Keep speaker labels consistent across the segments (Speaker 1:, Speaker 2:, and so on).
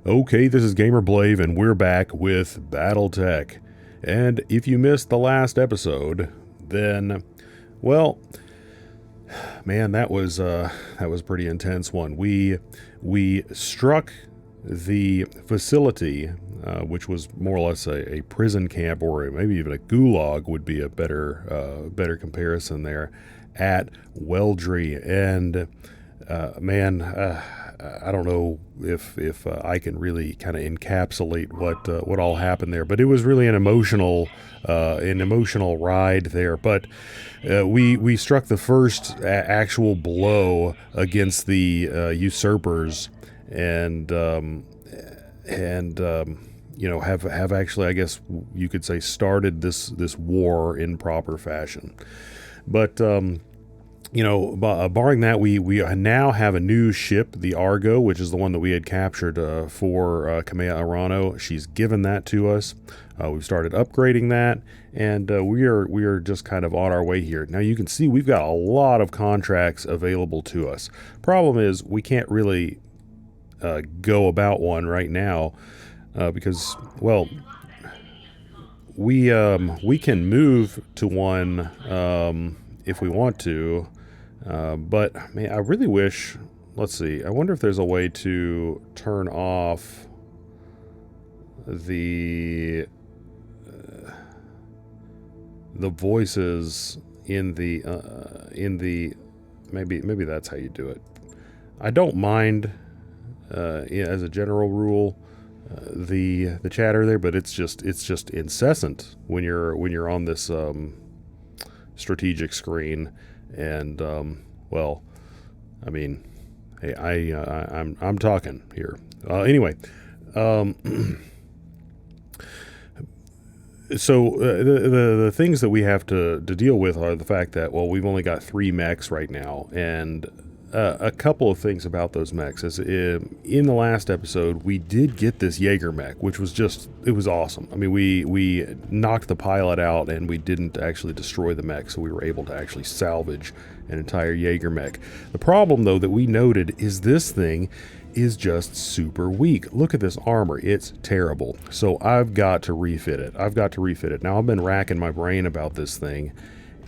Speaker 1: Okay, this is Gamer Blave, and we're back with Battletech. And if you missed the last episode, then, well, man, that was a pretty intense one. We struck the facility, which was more or less a prison camp, or maybe even a gulag would be a better comparison there, at Weldry. And I don't know if I can really kind of encapsulate what all happened there, but it was really an emotional ride there. But we struck the first actual blow against the usurpers, and have actually, I guess you could say, started this war in proper fashion. But barring that, we now have a new ship, the Argo, which is the one that we had captured for Kamea Arano. She's given that to us. We've started upgrading that, and we are just kind of on our way here. Now you can see we've got a lot of contracts available to us. Problem is we can't really go about one right now because, well, we can move to one if we want to. But man, I really wish, let's see, I wonder if there's a way to turn off the voices in the maybe that's how you do it. I don't mind as a general rule the chatter there, but it's just incessant when you're on this strategic screen. And well, I mean, hey, I'm talking here. Anyway, so the things that we have to deal with are the fact that, well, we've only got 3 mechs right now, and a couple of things about those mechs is in the last episode we did get this Jaeger mech, which was it was awesome. I mean, we knocked the pilot out and we didn't actually destroy the mech, so we were able to actually salvage an entire Jaeger mech. The problem, though, that we noted is this thing is just super weak. Look at this armor. It's terrible. So I've got to refit it. Now, I've been racking my brain about this thing,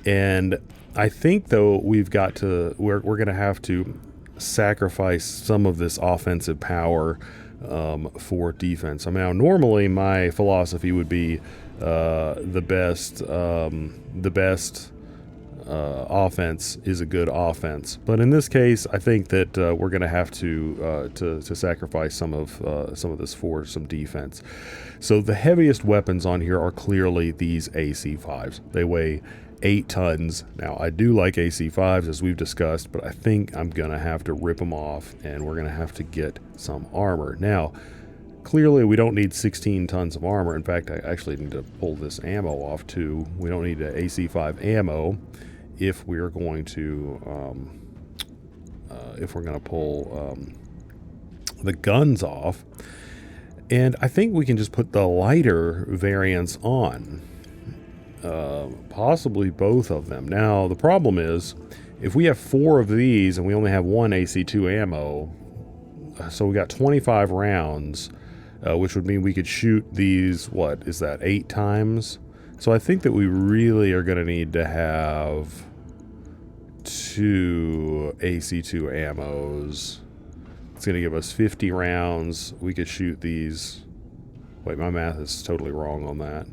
Speaker 1: and I think, though, we're going to have to sacrifice some of this offensive power for defense. I mean, now, normally my philosophy would be the best offense is a good offense. But in this case, I think that we're going to have to sacrifice some of this for some defense. So the heaviest weapons on here are clearly these AC5s. They weigh 8 tons. Now, I do like AC5s, as we've discussed, but I think I'm going to have to rip them off, and we're going to have to get some armor. Now, clearly, we don't need 16 tons of armor. In fact, I actually need to pull this ammo off, too. We don't need an AC5 ammo if we're going to pull the guns off. And I think we can just put the lighter variants on. Possibly both of them. Now, the problem is, if we have 4 of these and we only have 1 AC2 ammo, so we got 25 rounds, which would mean we could shoot these, what is that, 8 times? So I think that we really are going to need to have 2 AC2 ammos. It's going to give us 50 rounds. We could shoot these. Wait, my math is totally wrong on that.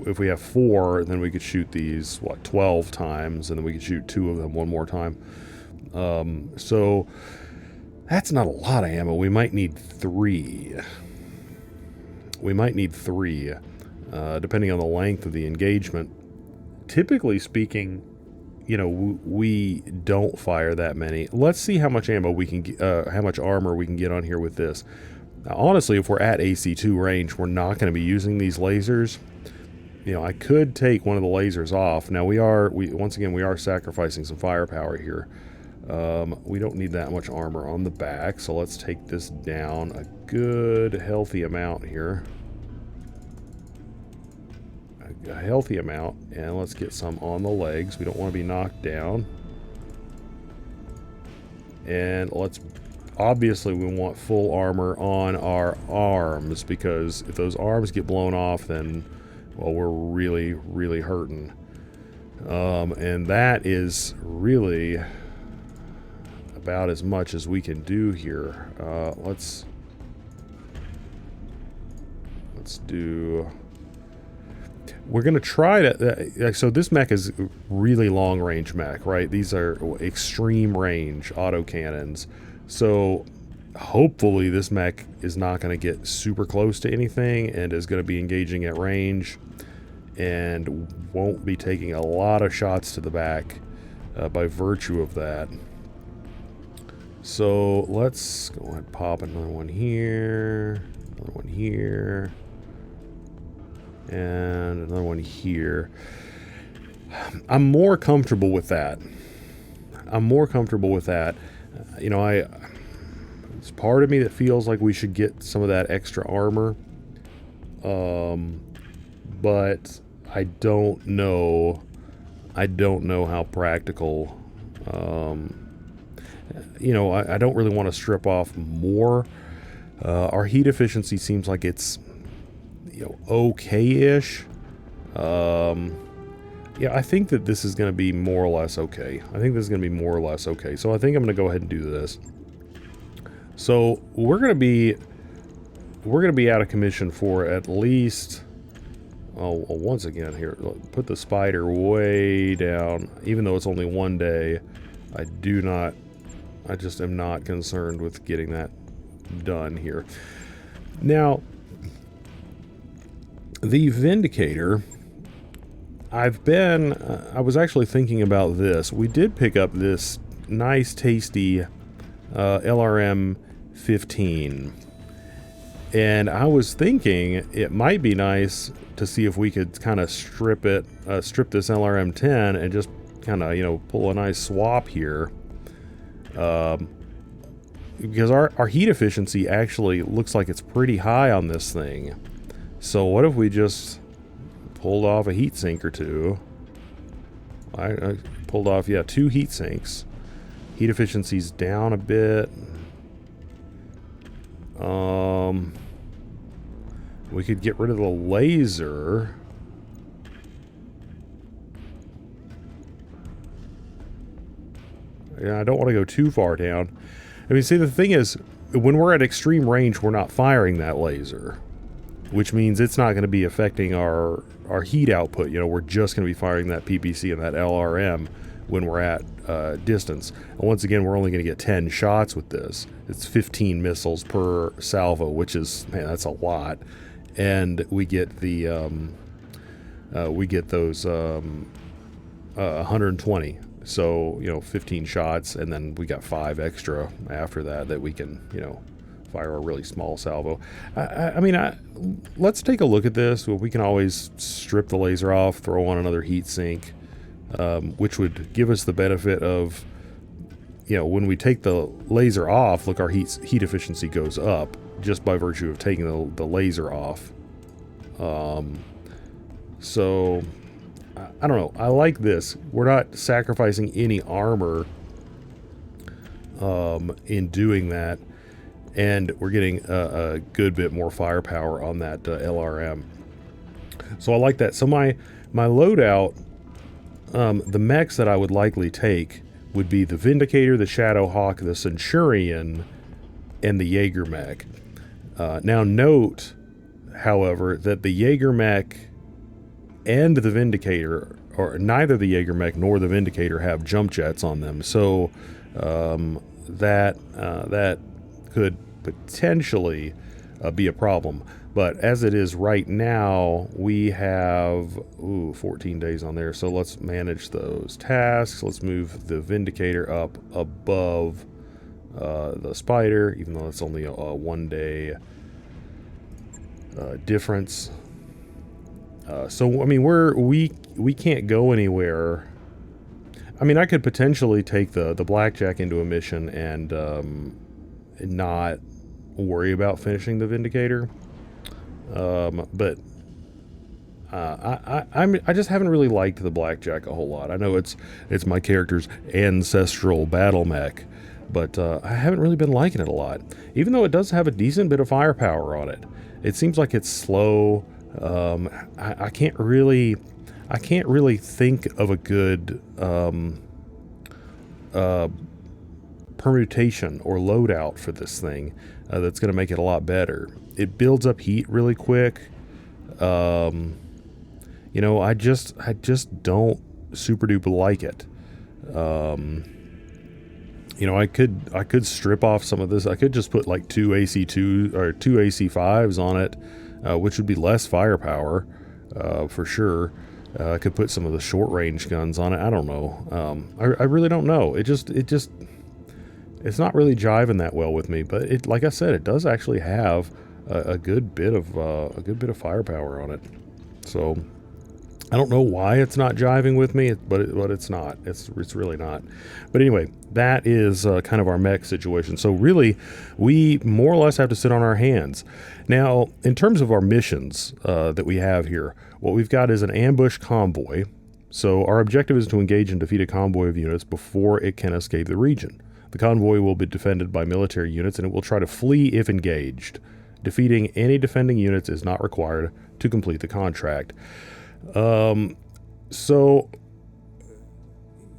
Speaker 1: If we have 4, then we could shoot these, 12 times, and then we could shoot 2 of them one more time. So that's not a lot of ammo. We might need 3. Depending on the length of the engagement. Typically speaking, we don't fire that many. Let's see how much ammo we can how much armor we can get on here with this. Now, honestly, if we're at AC2 range, we're not going to be using these lasers. I could take one of the lasers off. Now, we are sacrificing some firepower here. We don't need that much armor on the back, so let's take this down a good, healthy amount here. A healthy amount, and let's get some on the legs. We don't want to be knocked down. And obviously we want full armor on our arms, because if those arms get blown off, then, well, we're really, really hurting. And that is really about as much as we can do here. Let's do... We're going to try to... so this mech is really long range mech, right? These are extreme range autocannons. So hopefully this mech is not going to get super close to anything and is going to be engaging at range and won't be taking a lot of shots to the back by virtue of that. So let's go ahead and pop another one here, another one here, and another one here. I'm more comfortable with that. You know, it's part of me that feels like we should get some of that extra armor. But I don't know how practical. You know, I don't really want to strip off more. Our heat efficiency seems like it's, you know, okay-ish. Yeah, I think that this is going to be more or less okay. So I think I'm going to go ahead and do this. So we're going to be out of commission for at least... Oh, once again here, put the spider way down. Even though it's only one day, I just am not concerned with getting that done here. Now, the Vindicator, I was actually thinking about this. We did pick up this nice, tasty LRM 15. And I was thinking it might be nice to see if we could kind of strip this LRM 10 and just kind of, you know, pull a nice swap here. Because our heat efficiency actually looks like it's pretty high on this thing. So what if we just pulled off a heat sink or two? I pulled off, yeah, 2 heat sinks. Heat efficiency's down a bit. We could get rid of the laser. Yeah, I don't want to go too far down. I mean, see, the thing is, when we're at extreme range, we're not firing that laser, which means it's not going to be affecting our heat output. You know, we're just going to be firing that PPC and that LRM when we're at distance. And once again, we're only going to get 10 shots with this. It's 15 missiles per salvo, which is, man, that's a lot. And we get the those 120. So, you know, 15 shots, and then we got 5 extra after that we can, you know, fire a really small salvo. I mean, let's take a look at this. Well, we can always strip the laser off, throw on another heat sink, which would give us the benefit of, you know, when we take the laser off, look, our heat efficiency goes up just by virtue of taking the laser off. So I don't know. I like this. We're not sacrificing any armor in doing that, and we're getting a good bit more firepower on that LRM. So I like that. So my loadout, the mechs that I would likely take would be the Vindicator, the Shadowhawk, the Centurion, and the Jaeger mech. Now note, however, that the Jaeger mech and the Vindicator, or neither the Jaeger mech nor the Vindicator, have jump jets on them. So that could potentially be a problem. But as it is right now, we have 14 days on there. So let's manage those tasks. Let's move the Vindicator up above the Spider, even though it's only a 1 day difference. So I mean, we can't go anywhere. I mean, I could potentially take the Blackjack into a mission and not worry about finishing the Vindicator. But I just haven't really liked the Blackjack a whole lot. I know it's my character's ancestral battle mech, but I haven't really been liking it a lot. Even though it does have a decent bit of firepower on it, it seems like it's slow. I can't really think of a good permutation or loadout for this thing that's going to make it a lot better. It builds up heat really quick. You know, I just don't super duper like it. You know, I could strip off some of this. I could just put like two AC2 or two AC5s on it, which would be less firepower for sure. I could put some of the short range guns on it. I don't know. I really don't know. It's not really jiving that well with me. But it, like I said, it does actually have a good bit of firepower on it. So I don't know why it's not jiving with me, but it's not. It's really not. But anyway, that is kind of our mech situation. So really, we more or less have to sit on our hands. Now, in terms of our missions that we have here, what we've got is an ambush convoy. So our objective is to engage and defeat a convoy of units before it can escape the region. The convoy will be defended by military units, and it will try to flee if engaged. Defeating any defending units is not required to complete the contract. So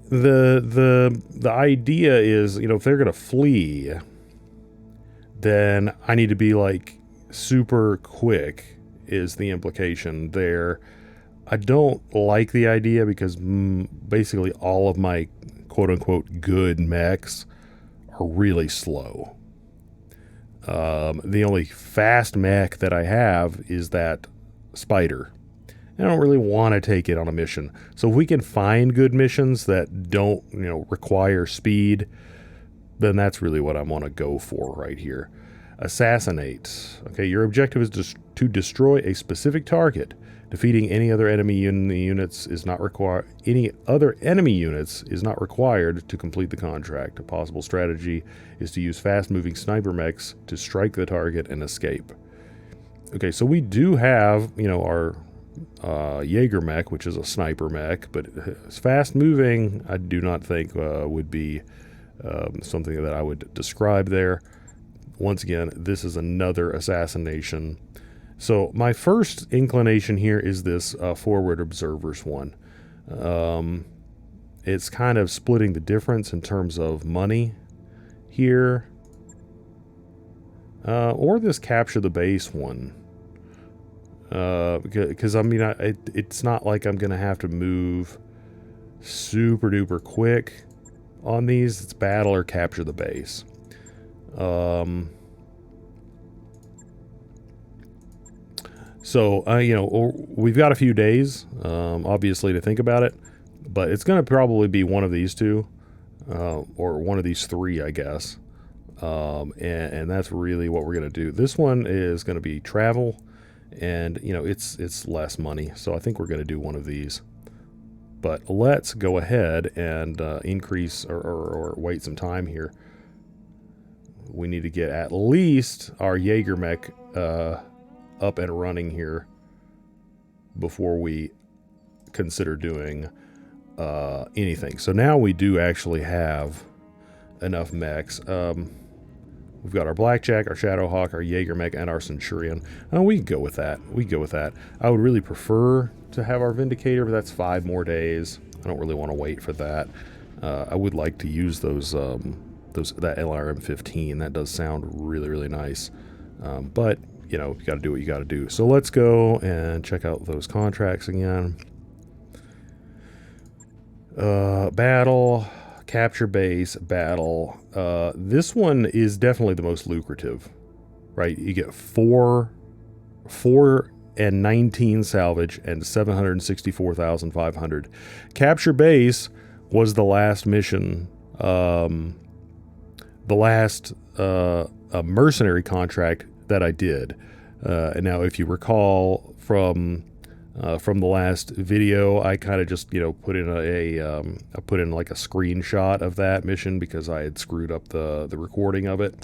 Speaker 1: the idea is, you know, if they're going to flee, then I need to be like super quick is the implication there. I don't like the idea because basically all of my quote unquote good mechs are really slow. The only fast mech that I have is that spider. I don't really want to take it on a mission. So if we can find good missions that don't, you know, require speed, then that's really what I want to go for right here. Assassinate. Okay, your objective is to destroy a specific target. Defeating any other enemy units is not required. Any other enemy units is not required to complete the contract. A possible strategy is to use fast-moving sniper mechs to strike the target and escape. Okay, so we do have, you know, our Jaeger mech, which is a sniper mech, but fast-moving, I do not think would be something that I would describe there. Once again, this is another assassination. So my first inclination here is this forward observers one. It's kind of splitting the difference in terms of money here. Or this capture the base one. Because I mean, it's not like I'm going to have to move super duper quick on these. It's battle or capture the base. So, you know, we've got a few days, obviously, to think about it, but it's going to probably be one of these two, or one of these three, I guess, and that's really what we're going to do. This one is going to be travel, and, you know, it's less money, so I think we're going to do one of these. But let's go ahead and increase or wait some time here. We need to get at least our Jaeger mech up and running here before we consider doing anything. So now we do actually have enough mechs. We've got our Blackjack, our Shadowhawk, our Jaeger mech, and our Centurion. We can go with that. We can go with that. I would really prefer to have our Vindicator, but that's 5 more days. I don't really want to wait for that. I would like to use those that LRM-15. That does sound really, really nice. But you know, you got to do what you got to do. So let's go and check out those contracts again. Battle, capture base, battle. This one is definitely the most lucrative, right? You get 4 and 19 salvage and 764,500. Capture base was the last mission, the last mercenary contract that I did. And now, if you recall from the last video, I kind of just, you know, put in I put in like a screenshot of that mission because I had screwed up the recording of it.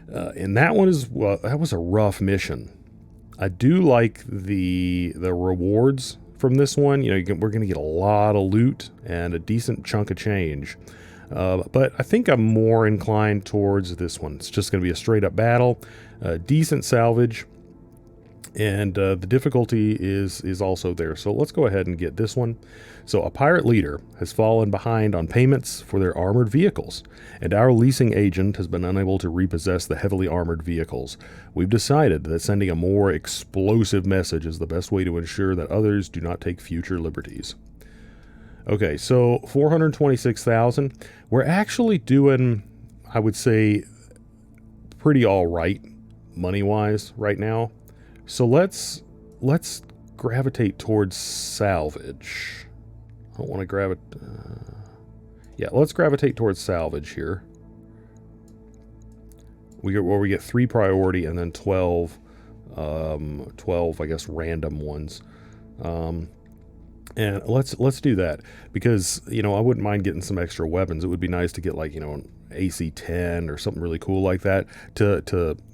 Speaker 1: And that one that was a rough mission. I do like the rewards from this one. You know, we're going to get a lot of loot and a decent chunk of change. But I think I'm more inclined towards this one. It's just going to be a straight up battle, decent salvage, and the difficulty is also there. So let's go ahead and get this one. So a pirate leader has fallen behind on payments for their armored vehicles, and our leasing agent has been unable to repossess the heavily armored vehicles. We've decided that sending a more explosive message is the best way to ensure that others do not take future liberties. Okay, so 426,000. We're actually doing, I would say, pretty all right money-wise right now. So let's gravitate towards salvage. I don't want to grab it. Yeah, let's gravitate towards salvage here. We get 3 priority and then 12, I guess, random ones. And let's do that because, you know, I wouldn't mind getting some extra weapons. It would be nice to get, like, you know, an AC-10 or something really cool like that.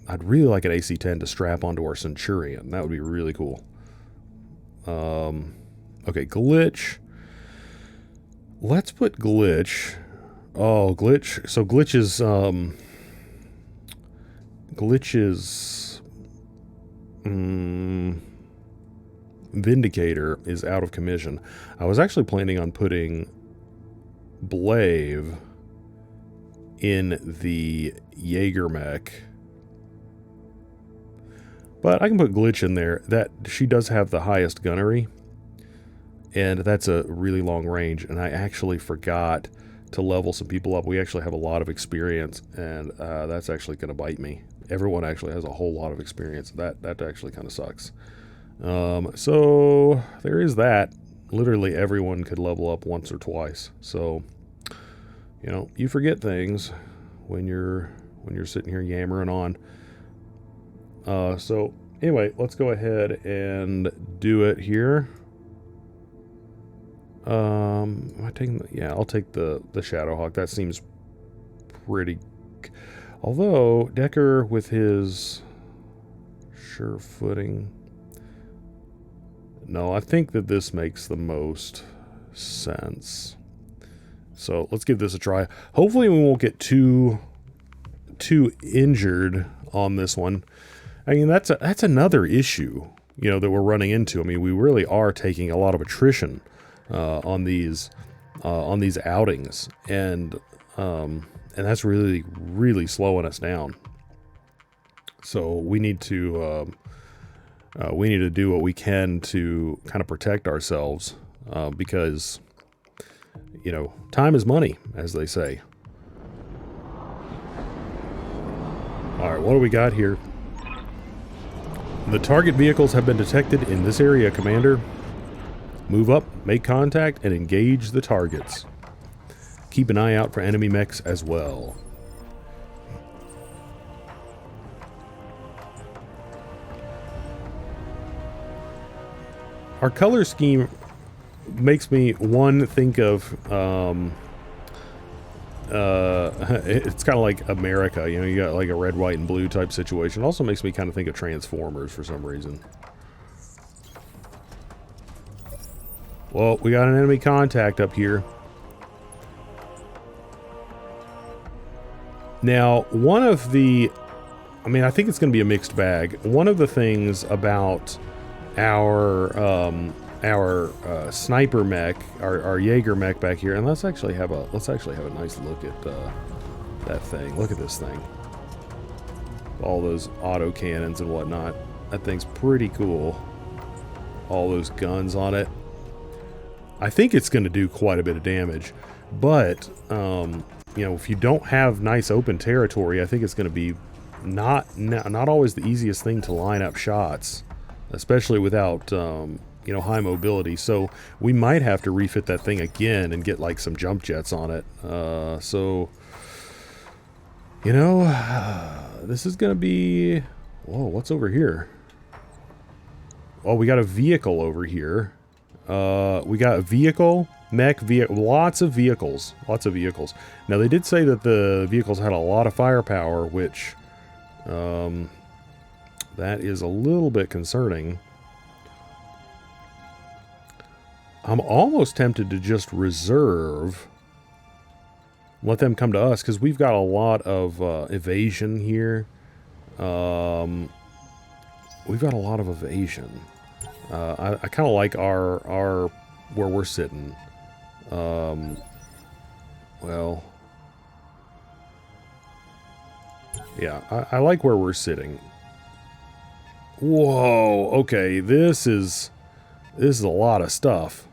Speaker 1: I'd really like an AC-10 to strap onto our Centurion. That would be really cool. Okay, glitch. Let's put glitch. Oh, glitch. So glitch is Vindicator is out of commission. I was actually planning on putting Blave in the Jaeger mech, but I can put glitch in there. That she does have the highest gunnery, and that's a really long range, and I actually forgot to level some people up. We actually have a lot of experience, and that's actually going to bite me. Everyone actually has a whole lot of experience. That actually kind of sucks. So there is that. Literally everyone could level up once or twice. So, you know, you forget things when you're sitting here yammering on. So anyway, let's go ahead and do it here. Am I taking yeah, I'll take the Shadowhawk. That seems pretty. Although Decker with his sure footing. No, I think that this makes the most sense. So let's give this a try. Hopefully we won't get too injured on this one. I mean, that's another issue, you know, that we're running into. I mean, we really are taking a lot of attrition on these outings, and that's really slowing us down. So we need to do what we can to kind of protect ourselves, because, you know, time is money, as they say. All right, what do we got here? The target vehicles have been detected in this area, Commander. Move up, make contact, and engage the targets. Keep an eye out for enemy mechs as well. Our color scheme makes me, one, think of, it's kind of like America, you know, you got like a red, white, and blue type situation. It also makes me kind of think of Transformers for some reason. Well, we got an enemy contact up here. Now, one of the, I mean, I think it's going to be a mixed bag. One of the things about our sniper mech, our Jaeger mech back here, and let's actually have a nice look at that thing. Look at this thing. All those auto cannons and whatnot. That thing's pretty cool. All those guns on it. I think it's going to do quite a bit of damage, but you know, if you don't have nice open territory, I think it's going to be not always the easiest thing to line up shots, especially without you know, high mobility. So we might have to refit that thing again and get like some jump jets on it. So, you know, this is going to be, whoa, what's over here? Oh, we got a vehicle over here. We got a vehicle, mech, lots of vehicles. Now, they did say that the vehicles had a lot of firepower, which, that is a little bit concerning. I'm almost tempted to just reserve Let them come to us, because we've got a lot of evasion here. We've got a lot of evasion. I kind of like our where we're sitting. Well, yeah, I like where we're sitting. Whoa, okay, this is a lot of stuff.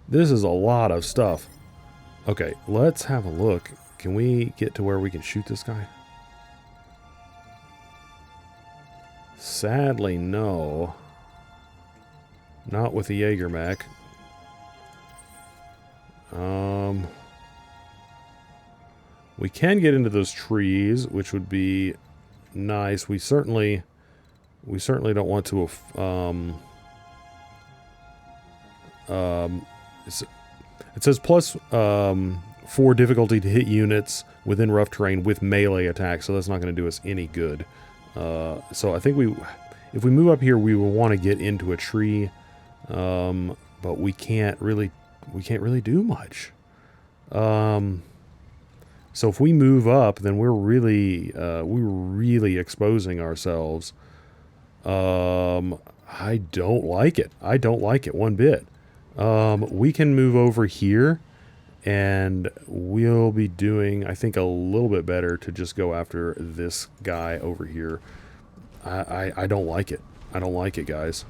Speaker 1: This is a lot of stuff. Okay, let's have a look. Can we get to where we can shoot this guy? Sadly, no. Not with the Jaeger mech. We can get into those trees, which would be nice. We certainly don't want to. It says plus 4 difficulty to hit units within rough terrain with melee attacks, so that's not going to do us any good. So I think if we move up here, we will want to get into a tree, but we can't really do much. So if we move up, then we're really exposing ourselves. I don't like it. I don't like it one bit. We can move over here, and we'll be doing, I think, a little bit better to just go after this guy over here. I don't like it. I don't like it, guys.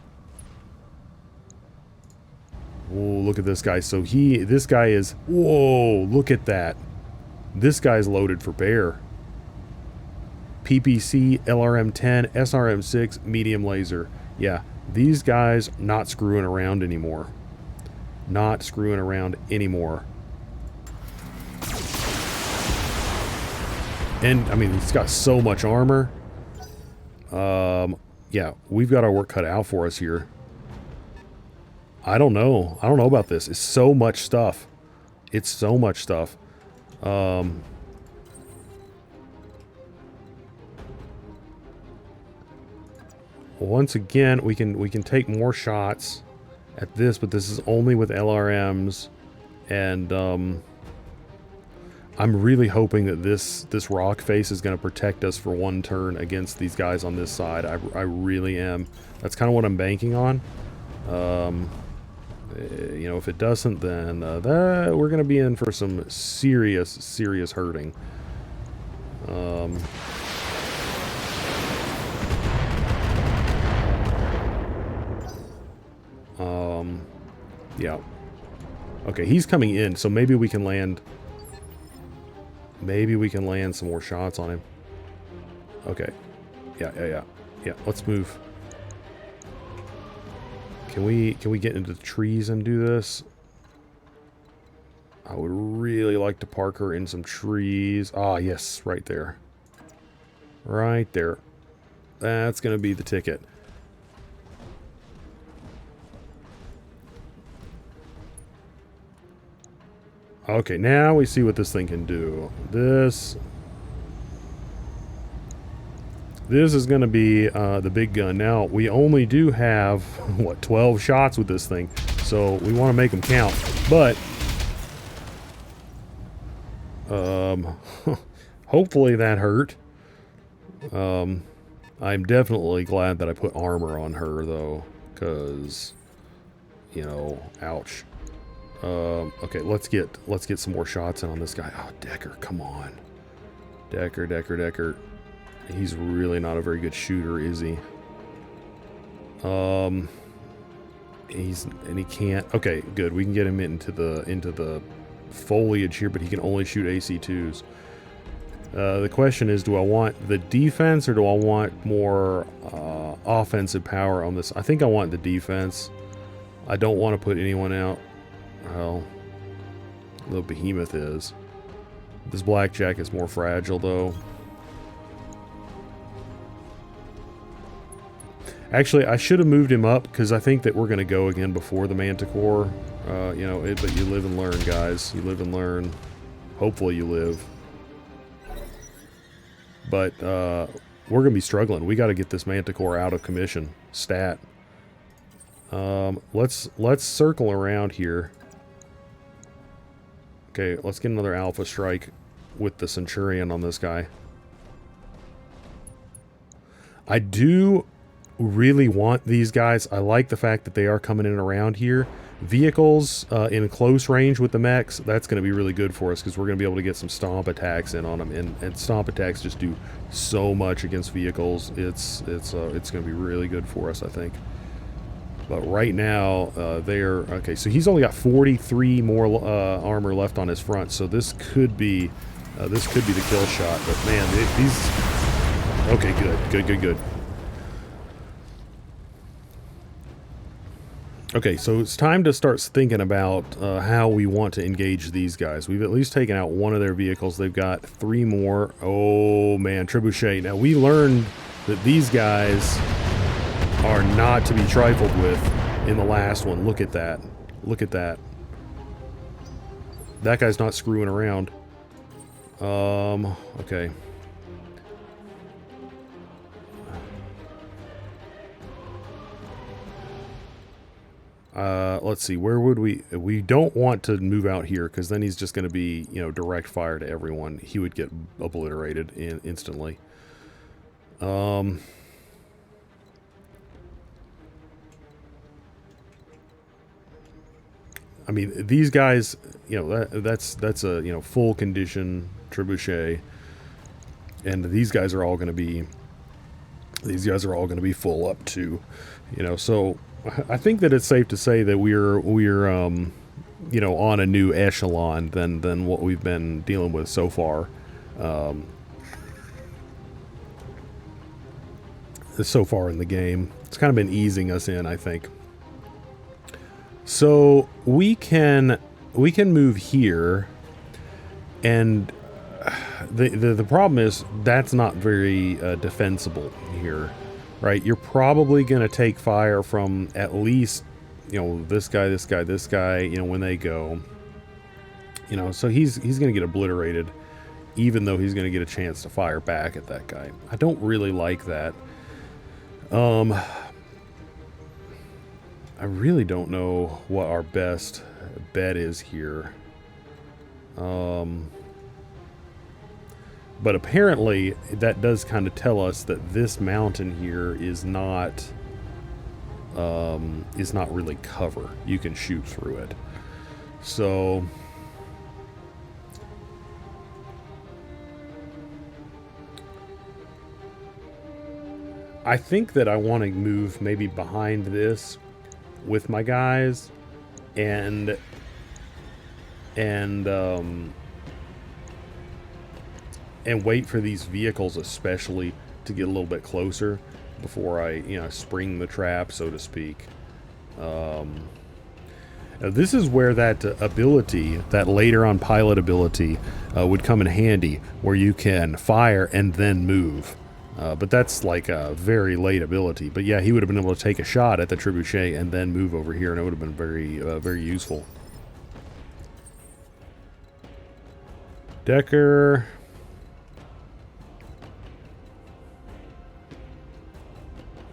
Speaker 1: Oh, look at this guy. So this guy is, whoa, look at that. This guy's loaded for bear. PPC, LRM-10, SRM-6, medium laser. Yeah, these guys not screwing around anymore. Not screwing around anymore. And, I mean, he's got so much armor. Yeah, we've got our work cut out for us here. I don't know. I don't know about this. It's so much stuff. It's so much stuff. Once again, we can take more shots at this, but this is only with LRMs, and I'm really hoping that this rock face is going to protect us for one turn against these guys on this side. I really am. That's kind of what I'm banking on. You know, if it doesn't, then we're going to be in for some serious hurting. Yeah. Okay, he's coming in, so maybe we can land. Maybe we can land some more shots on him. Okay. Yeah. Let's move. Can we get into the trees and do this? I would really like to park her in some trees. Ah, yes, right there. Right there. That's gonna be the ticket. Okay, now we see what this thing can do. This is going to be the big gun. Now, we only do have, what, 12 shots with this thing. So, we want to make them count. But, hopefully that hurt. I'm definitely glad that I put armor on her, though. Because, you know, ouch. Okay, let's get some more shots in on this guy. Oh, Decker, come on. Decker. He's really not a very good shooter, is he? He can't. Okay, good. We can get him into the foliage here, but he can only shoot AC2s. The question is, do I want the defense or do I want more offensive power on this? I think I want the defense. I don't want to put anyone out. Well, the Behemoth is. This Blackjack is more fragile, though. Actually, I should have moved him up, because I think that we're going to go again before the Manticore. You know, but you live and learn, guys. You live and learn. Hopefully you live. But, we're going to be struggling. We got to get this Manticore out of commission. Stat. Let's circle around here. Okay, let's get another alpha strike with the Centurion on this guy. I do really want these guys. I like the fact that they are coming in and around here. Vehicles in close range with the mechs, that's going to be really good for us because we're going to be able to get some stomp attacks in on them. And stomp attacks just do so much against vehicles. It's going to be really good for us, I think. But right now, they're... Okay, so he's only got 43 more armor left on his front, so this could be the kill shot. But man, these... Okay, good. Okay, so it's time to start thinking about how we want to engage these guys. We've at least taken out one of their vehicles. They've got 3 more. Oh, man, trebuchet. Now, we learned that these guys are not to be trifled with in the last one. Look at that. Look at that. That guy's not screwing around. Okay. Let's see, where would we don't want to move out here because then he's just going to be, you know, direct fire to everyone. He would get obliterated instantly. I mean, these guys, you know, that's a, you know, full condition trebuchet, and these guys are all going to be full up too, you know. So I think that it's safe to say that we're you know, on a new echelon than what we've been dealing with so far. So far in the game, it's kind of been easing us in, I think. So we can move here, and the problem is that's not very defensible here, right? You're probably going to take fire from at least, you know, this guy, you know, when they go, you know, so he's going to get obliterated, even though he's going to get a chance to fire back at that guy. I don't really like that. I really don't know what our best bet is here. But apparently that does kind of tell us that this mountain here is not really cover. You can shoot through it. So I think that I want to move maybe behind this with my guys and wait for these vehicles especially to get a little bit closer before I, you know, spring the trap, so to speak. Now this is where that ability, that later on pilot ability, would come in handy, where you can fire and then move. But that's like a very late ability. But yeah, he would have been able to take a shot at the trebuchet and then move over here, and it would have been very, very useful. Decker.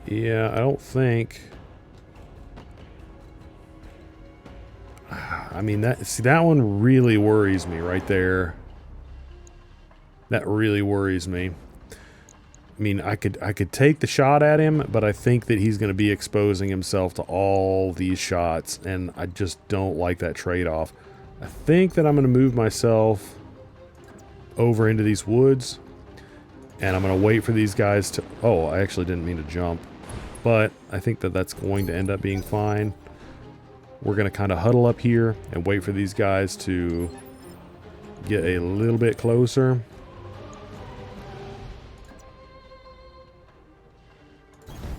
Speaker 1: Yeah, I don't think... I mean, that one really worries me right there. That really worries me. I mean, I could take the shot at him, but I think that he's going to be exposing himself to all these shots, and I just don't like that trade-off. I think that I'm going to move myself over into these woods, and I'm going to wait for these guys to... Oh, I actually didn't mean to jump, but I think that that's going to end up being fine. We're going to kind of huddle up here and wait for these guys to get a little bit closer.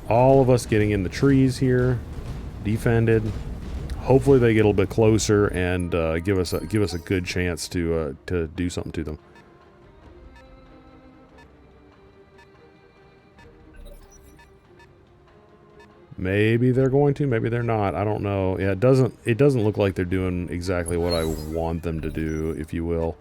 Speaker 1: All of us getting in the trees here, defended. Hopefully they get a little bit closer and give us a good chance to do something to them. Maybe they're going to, maybe they're not. I don't know. Yeah, it doesn't look like they're doing exactly what I want them to do, if you will.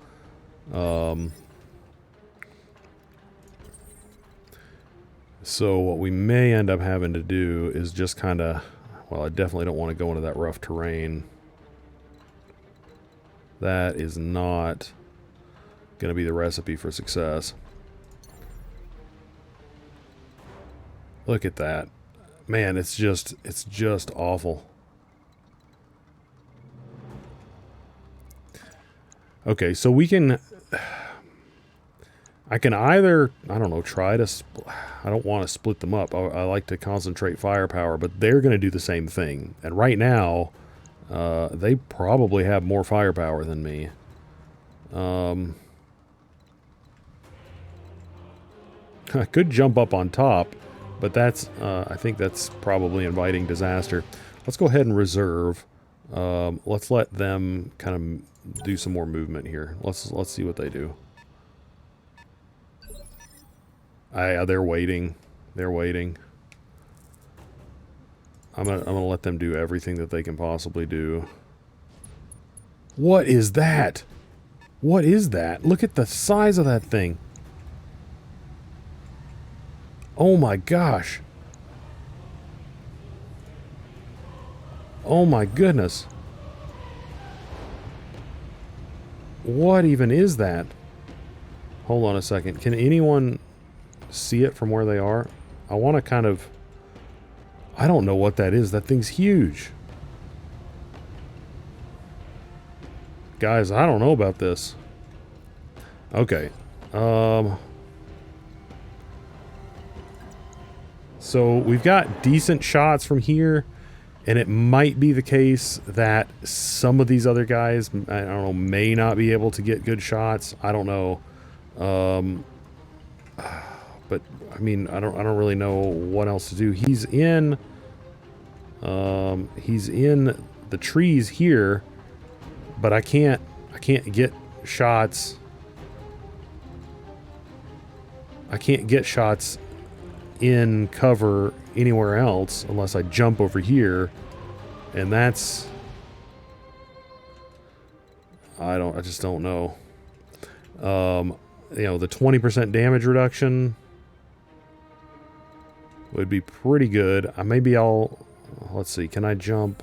Speaker 1: So what we may end up having to do is just kind of, well, I definitely don't want to go into that rough terrain. That is not going to be the recipe for success. Look at that. Man, it's just awful. Okay, so we can... I can either, I don't know, try to... I don't want to split them up. I like to concentrate firepower, but they're going to do the same thing. And right now, they probably have more firepower than me. I could jump up on top, but that's, I think that's probably inviting disaster. Let's go ahead and reserve. Let's let them kind of do some more movement here. Let's see what they do. They're waiting. They're waiting. I'm gonna let them do everything that they can possibly do. What is that? What is that? Look at the size of that thing. Oh my gosh. Oh my goodness. What even is that? Hold on a second. Can anyone see it from where they are? I want to kind of... I don't know what that is. That thing's huge. Guys, I don't know about this. Okay. So we've got decent shots from here, and it might be the case that some of these other guys, I don't know, may not be able to get good shots. I don't know. But I mean, I don't really know what else to do. He's in the trees here, but I can't get shots. I can't get shots in cover anywhere else unless I jump over here, and that's... I just don't know. You know, the 20% damage reduction would be pretty good. Maybe I'll... Let's see, can I jump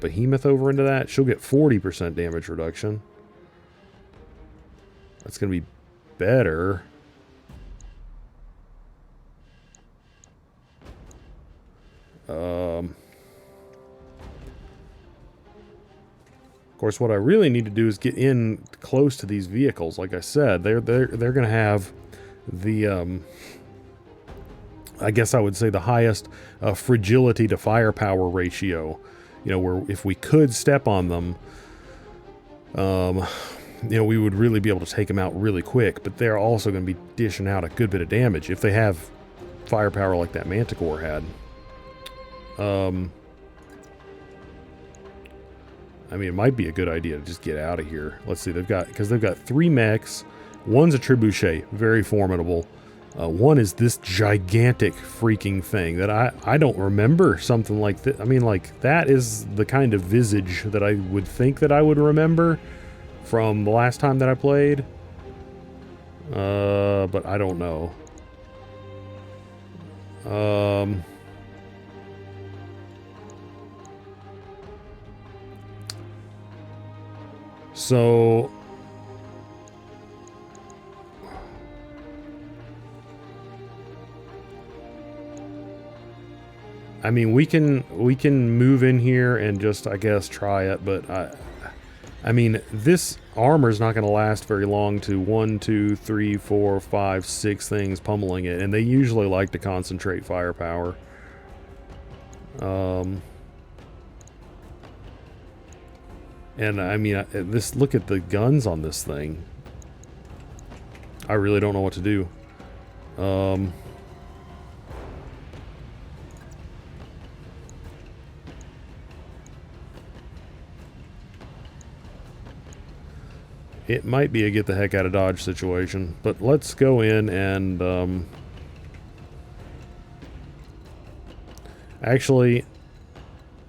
Speaker 1: Behemoth over into that? She'll get 40% damage reduction. That's going to be better. Of course, what I really need to do is get in close to these vehicles. Like I said, they're going to have the I guess I would say the highest fragility to firepower ratio. You know, where if we could step on them, you know, we would really be able to take them out really quick. But they're also going to be dishing out a good bit of damage if they have firepower like that Manticore had. I mean, it might be a good idea to just get out of here. Let's see, because they've got 3 mechs. One's a trebuchet, very formidable. One is this gigantic freaking thing that I don't remember something like that. I mean, like, that is the kind of visage that I would think that I would remember from the last time that I played. But I don't know. So... I mean, we can move in here and just, I guess, try it, but I mean, this armor's not going to last very long to 1, 2, 3, 4, 5, 6 things pummeling it, and they usually like to concentrate firepower. And I mean, look at the guns on this thing. I really don't know what to do. It might be a get the heck out of Dodge situation, but let's go in and actually,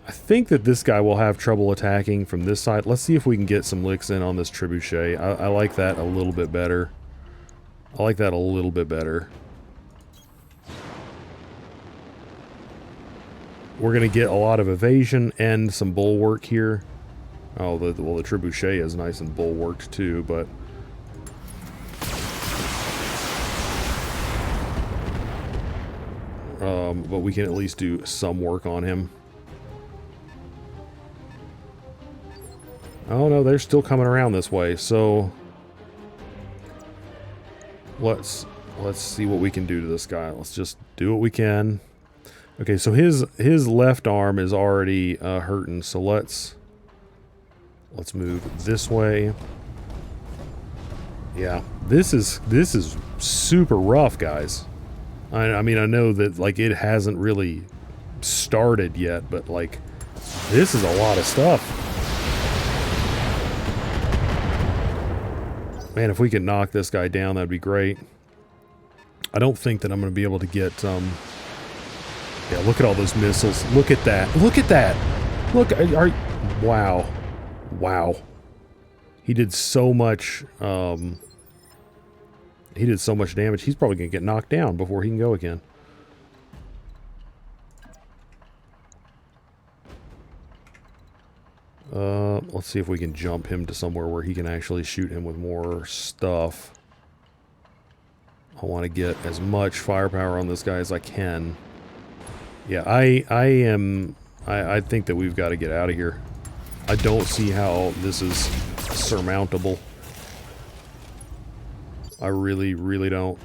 Speaker 1: I think that this guy will have trouble attacking from this side. Let's see if we can get some licks in on this trebuchet. I like that a little bit better. I like that a little bit better. We're going to get a lot of evasion and some bulwark here. Oh, well, the trebuchet is nice and bulwarked too, but we can at least do some work on him. Oh no, they're still coming around this way, so let's see what we can do to this guy. Let's just do what we can. Okay, so his left arm is already hurting, so let's move this way. Yeah, this is super rough, guys. I mean, I know that, like, it hasn't really started yet, but, like, this is a lot of stuff. Man, if we could knock this guy down, that'd be great. I don't think that I'm going to be able to get, yeah, look at all those missiles. Look at that. Look at that. Look, wow. Wow. He did so much, he did so much damage. He's probably going to get knocked down before he can go again. Let's see if we can jump him to somewhere where he can actually shoot him with more stuff. I want to get as much firepower on this guy as I can. Yeah, I think that we've got to get out of here. I don't see how this is surmountable. I really, really don't.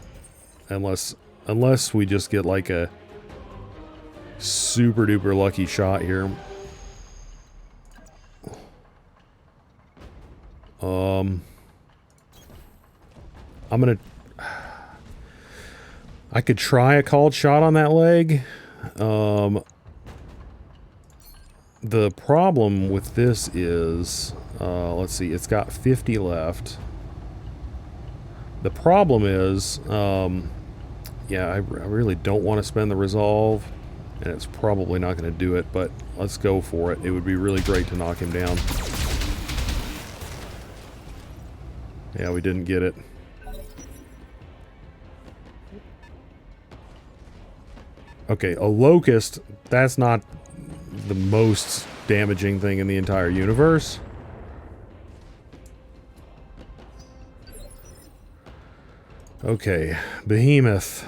Speaker 1: Unless we just get like a super duper lucky shot here. I'm gonna... I could try a called shot on that leg. The problem with this is, let's see, it's got 50 left. The problem is, yeah, I really don't want to spend the resolve, and it's probably not going to do it, but let's go for it. It would be really great to knock him down. Yeah, we didn't get it. Okay, a locust, that's not the most damaging thing in the entire universe. Okay, Behemoth.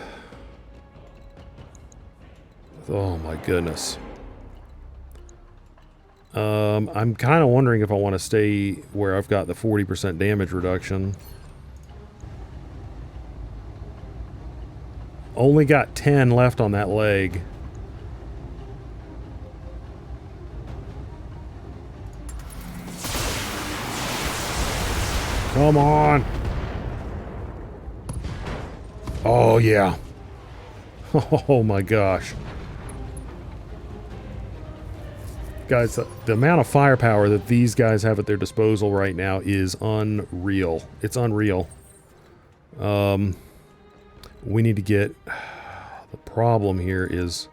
Speaker 1: Oh my goodness. I'm kind of wondering if I want to stay where I've got the 40% damage reduction. Only got 10 left on that leg. Come on. Oh, yeah. Oh, my gosh. Guys, the amount of firepower that these guys have at their disposal right now is unreal. It's unreal. We need to get... The problem here is...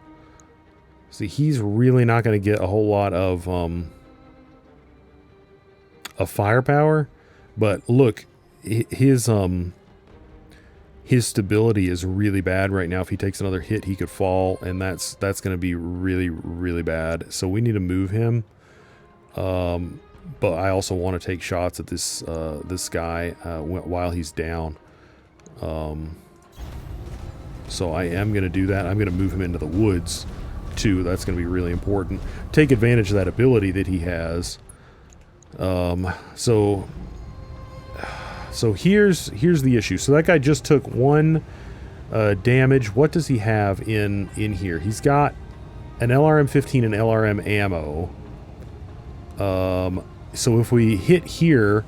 Speaker 1: See, he's really not going to get a whole lot of firepower. But look, his stability is really bad right now. If he takes another hit, he could fall, and that's going to be really, really bad. So we need to move him. But I also want to take shots at this this guy while he's down. So I am going to do that. I'm going to move him into the woods, too. That's going to be really important. Take advantage of that ability that he has. So here's the issue. So that guy just took 1 damage. What does he have in here? He's got an LRM-15 and LRM ammo. So if we hit here,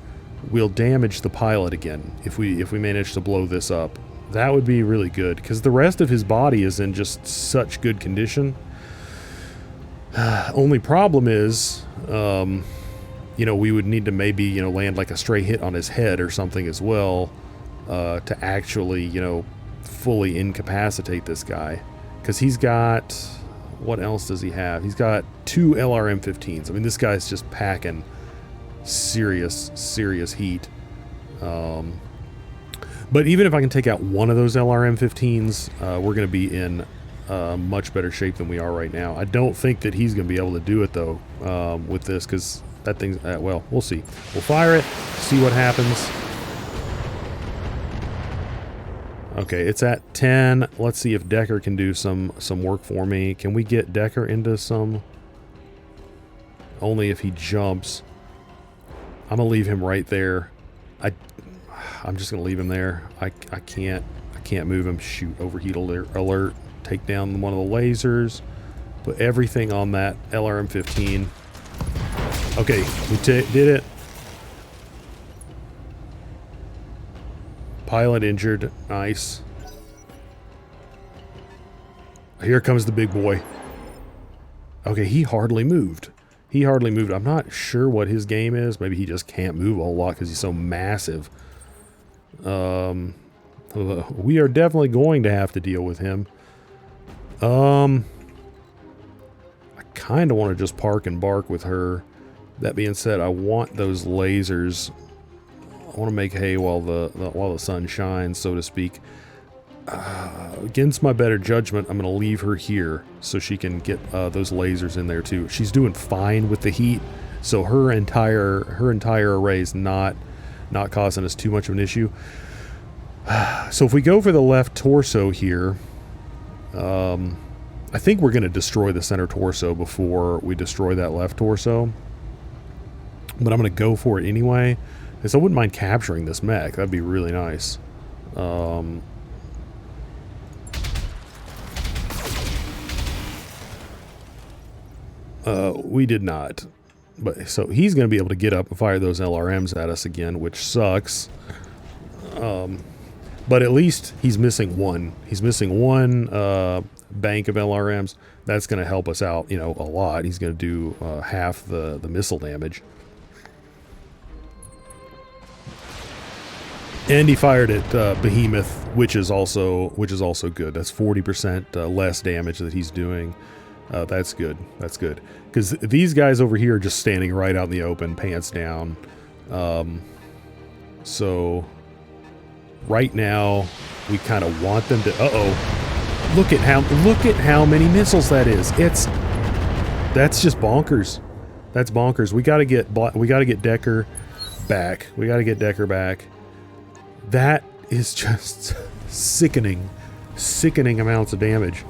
Speaker 1: we'll damage the pilot again. If we manage to blow this up, that would be really good, because the rest of his body is in just such good condition. Only problem is, you know, we would need to maybe, you know, land like a stray hit on his head or something as well, to actually, you know, fully incapacitate this guy. Because he's got... What else does he have? He's got 2 LRM-15s. I mean, this guy's just packing serious, serious heat. But even if I can take out one of those LRM-15s, we're going to be in much better shape than we are right now. I don't think that he's going to be able to do it, though, with this, because That thing's, well, we'll see. We'll fire it, see what happens. Okay, it's at 10. Let's see if Decker can do some work for me. Can we get Decker into some? Only if he jumps. I'm gonna leave him right there. I'm just gonna leave him there. I can't move him. Shoot, overheat alert. Take down one of the lasers. Put everything on that LRM-15. Okay, we did it. Pilot injured. Nice. Here comes the big boy. Okay, he hardly moved. He hardly moved. I'm not sure what his game is. Maybe he just can't move a whole lot because he's so massive. We are definitely going to have to deal with him. I kind of want to just park and bark with her. That being said, I want those lasers. I want to make hay while the sun shines, so to speak. Against my better judgment, I'm going to leave her here so she can get those lasers in there too. She's doing fine with the heat, so her entire array is not causing us too much of an issue. So if we go for the left torso here, I think we're going to destroy the center torso before we destroy that left torso. But I'm going to go for it anyway, because I wouldn't mind capturing this mech. That'd be really nice. We did not. But so he's going to be able to get up and fire those LRMs at us again, which sucks. But at least he's missing one. He's missing one bank of LRMs. That's going to help us out, you know, a lot. He's going to do half the missile damage. And he fired at Behemoth, which is also good. That's 40% less damage that he's doing. That's good. That's good. Because these guys over here are just standing right out in the open, pants down. So right now we kind of want them to. Look at how many missiles that is. That's just bonkers. That's bonkers. We got to get Decker back. We got to get Decker back. That is just sickening amounts of damage.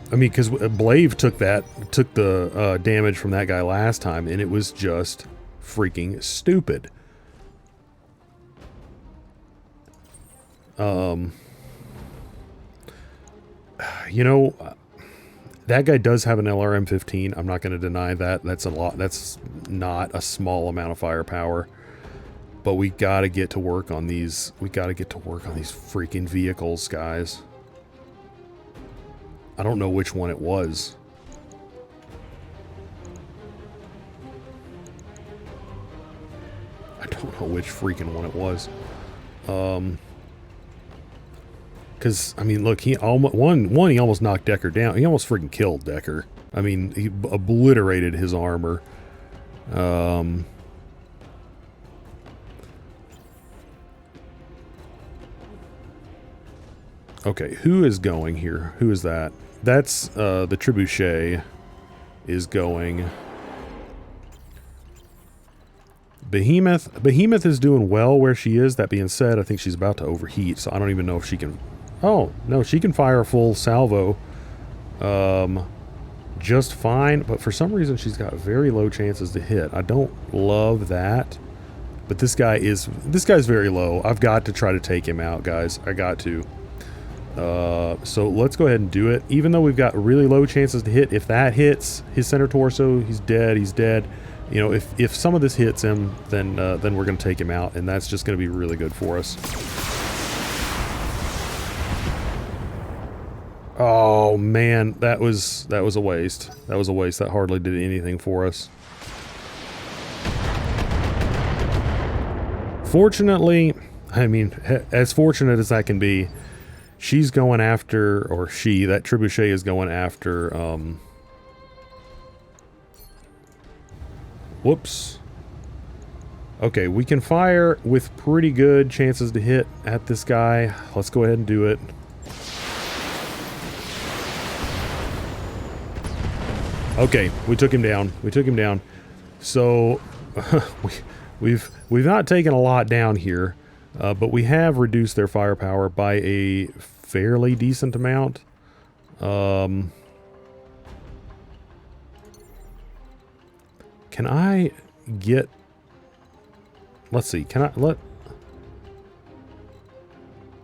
Speaker 1: I mean, because Blave took the damage from that guy last time, and it was just freaking stupid. You know, that guy does have an LRM-15. I'm not going to deny that. That's a lot. That's not a small amount of firepower. But we got to get to work on these. We got to get to work on these freaking vehicles, guys. I don't know which one it was. I don't know which freaking one it was. Because, I mean, look, he almost knocked Decker down. He almost freaking killed Decker. I mean, he obliterated his armor. Okay, who is going here? Who is that? That's the Trebuchet is going. Behemoth is doing well where she is. That being said, I think she's about to overheat, so I don't even know if she can. Oh, no, she can fire a full salvo just fine, but for some reason she's got very low chances to hit. I don't love that, but this guy's very low. I've got to try to take him out, guys. I got to. So let's go ahead and do it. Even though we've got really low chances to hit, if that hits his center torso, he's dead. He's dead. You know, if some of this hits him, then we're going to take him out, and that's just going to be really good for us. Oh man, that was a waste. That was a waste. That hardly did anything for us. Fortunately, I mean, as fortunate as I can be, she's going after, or that Trebuchet is going after, whoops. Okay, we can fire with pretty good chances to hit at this guy. Let's go ahead and do it. Okay, we took him down. We took him down. So we've not taken a lot down here, but we have reduced their firepower by a fairly decent amount. Can I get... Let's see.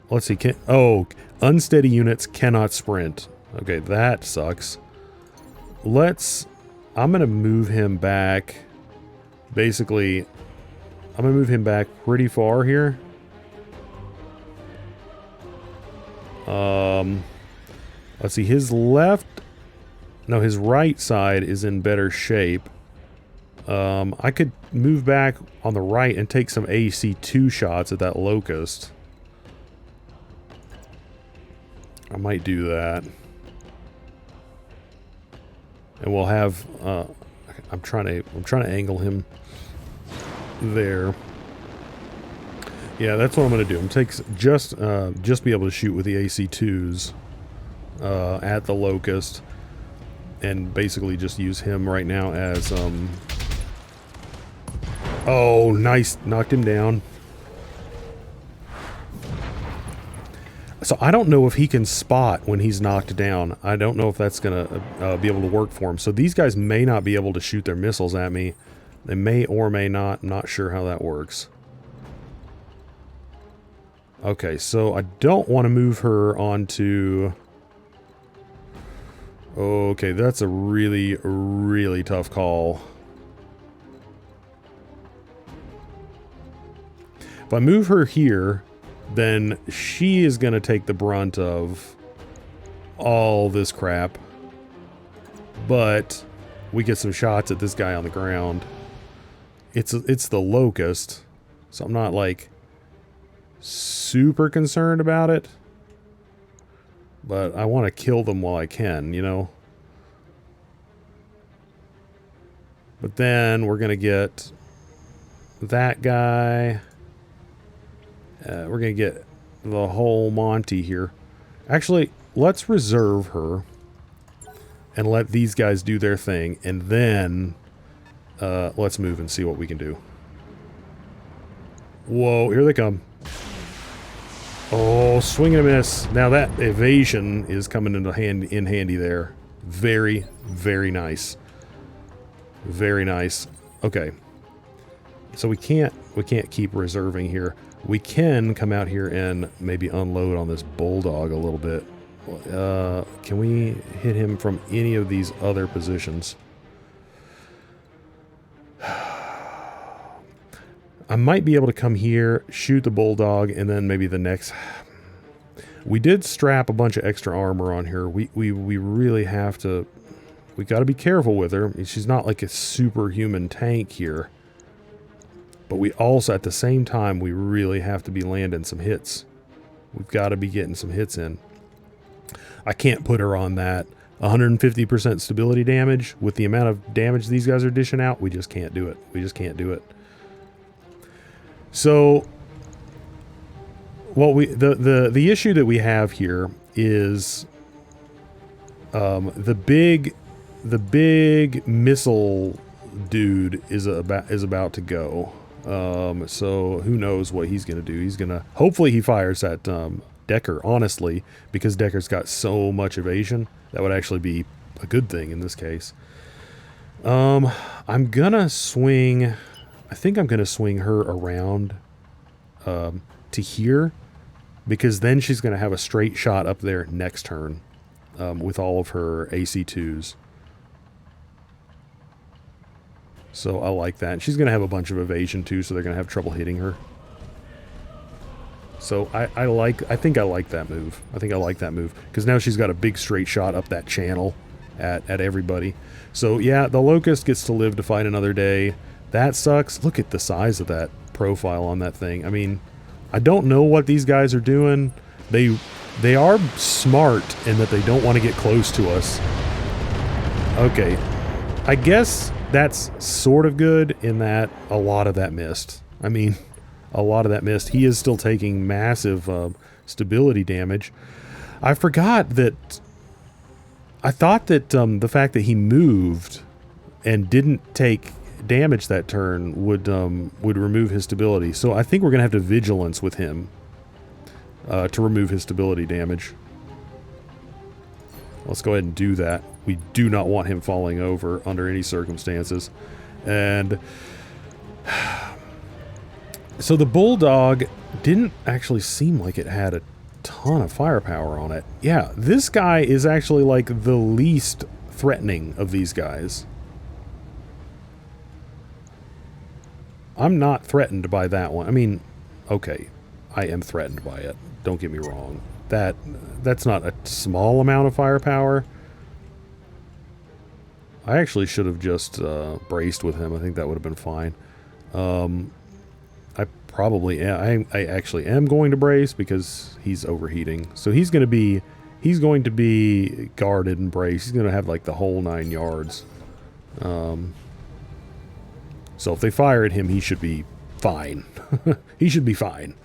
Speaker 1: Let's see. Oh, unsteady units cannot sprint. Okay, that sucks. I'm going to move him back. Basically, I'm going to move him back pretty far here. Let's see. His right side is in better shape. I could move back on the right and take some AC2 shots at that locust. I might do that. And we'll have I'm trying to angle him there. Yeah, that's what I'm going to do. I'm take just be able to shoot with the AC2s at the locust, and basically just use him right now as oh, nice, knocked him down. So I don't know if he can spot when he's knocked down. I don't know if that's going to be able to work for him. So these guys may not be able to shoot their missiles at me. They may or may not. I'm not sure how that works. Okay, so I don't want to move her onto... Okay, that's a really, really tough call. If I move her here, then she is going to take the brunt of all this crap. But we get some shots at this guy on the ground. It's the locust, so I'm not like super concerned about it. But I want to kill them while I can, you know. But then we're going to get that guy. We're going to get the whole Monty here. Actually, let's reserve her and let these guys do their thing. And then let's move and see what we can do. Whoa, here they come. Oh, swing and a miss. Now that evasion is coming into handy there. Very, very nice. Very nice. Okay. So we can't keep reserving here. We can come out here and maybe unload on this bulldog a little bit. Can we hit him from any of these other positions? I might be able to come here, shoot the bulldog, and then maybe the next... We did strap a bunch of extra armor on here. We really have to... We got to be careful with her. I mean, she's not like a superhuman tank here. But we also, at the same time, we really have to be landing some hits. We've got to be getting some hits in. I can't put her on that 150% stability damage. With the amount of damage these guys are dishing out, we just can't do it. We just can't do it. So, what the issue that we have here is the big missile dude is about to go. So who knows what he's going to do. He's going to... Hopefully he fires at Decker, honestly, because Decker's got so much evasion. That would actually be a good thing in this case. I'm going to swing... I think I'm going to swing her around to here, because then she's going to have a straight shot up there next turn with all of her AC2s. So I like that. She's going to have a bunch of evasion too, so they're going to have trouble hitting her. So I think I like that move. I think I like that move, because now she's got a big straight shot up that channel at everybody. So yeah, the Locust gets to live to fight another day. That sucks. Look at the size of that profile on that thing. I mean, I don't know what these guys are doing. They are smart in that they don't want to get close to us. Okay. I guess that's sort of good in that a lot of that missed. I mean, a lot of that missed. He is still taking massive stability damage. I forgot that I thought that the fact that he moved and didn't take damage that turn would remove his stability. So I think we're going to have to vigilance with him to remove his stability damage. Let's go ahead and do that. We do not want him falling over under any circumstances. And so the Bulldog didn't actually seem like it had a ton of firepower on it. Yeah, this guy is actually like the least threatening of these guys. I'm not threatened by that one. I mean, okay, I am threatened by it. Don't get me wrong. That's not a small amount of firepower. I actually should have just braced with him. I think that would have been fine. I probably am. I actually am going to brace because he's overheating. So he's going to be guarded and braced. He's going to have like the whole 9 yards. So if they fire at him, he should be fine. He should be fine.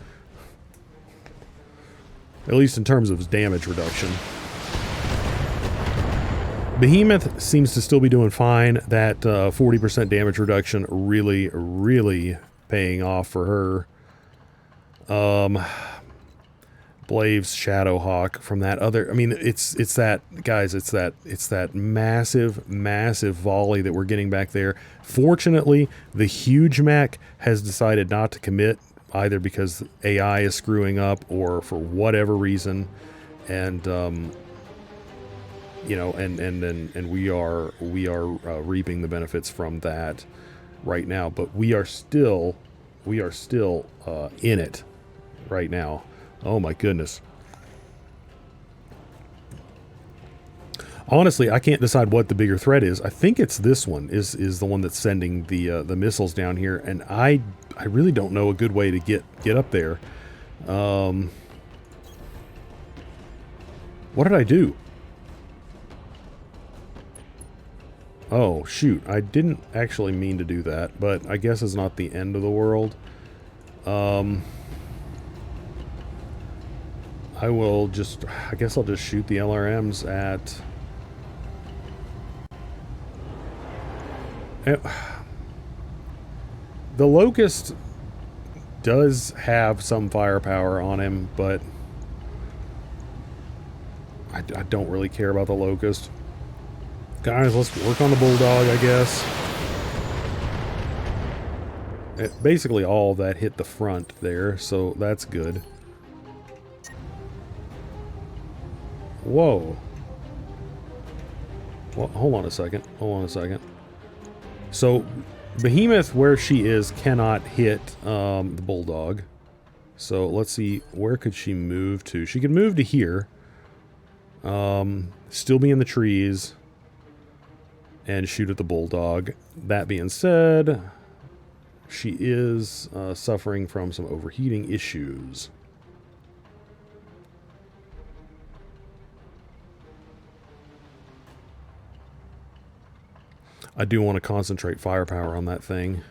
Speaker 1: At least in terms of his damage reduction. Behemoth seems to still be doing fine. That 40% damage reduction really, really paying off for her. Blave's Shadowhawk from that other. I mean, it's that, guys. It's that massive volley that we're getting back there. Fortunately, the huge mech has decided not to commit, either because AI is screwing up or for whatever reason, and you know, and we are reaping the benefits from that right now. But we are still in it right now. Oh my goodness. Honestly, I can't decide what the bigger threat is. I think it's this one is the one that's sending the missiles down here, and I really don't know a good way to get up there. What did I do? Oh shoot, I didn't actually mean to do that, but I guess it's not the end of the world. I guess I'll just shoot the LRMs at... The Locust does have some firepower on him, but I don't really care about the Locust. Guys, let's work on the Bulldog, I guess. Basically all that hit the front there, so that's good. Whoa. Well, hold on a second. So, Behemoth, where she is, cannot hit the Bulldog. So, let's see. Where could she move to? She could move to here. Still be in the trees. And shoot at the Bulldog. That being said, she is suffering from some overheating issues. I do want to concentrate firepower on that thing.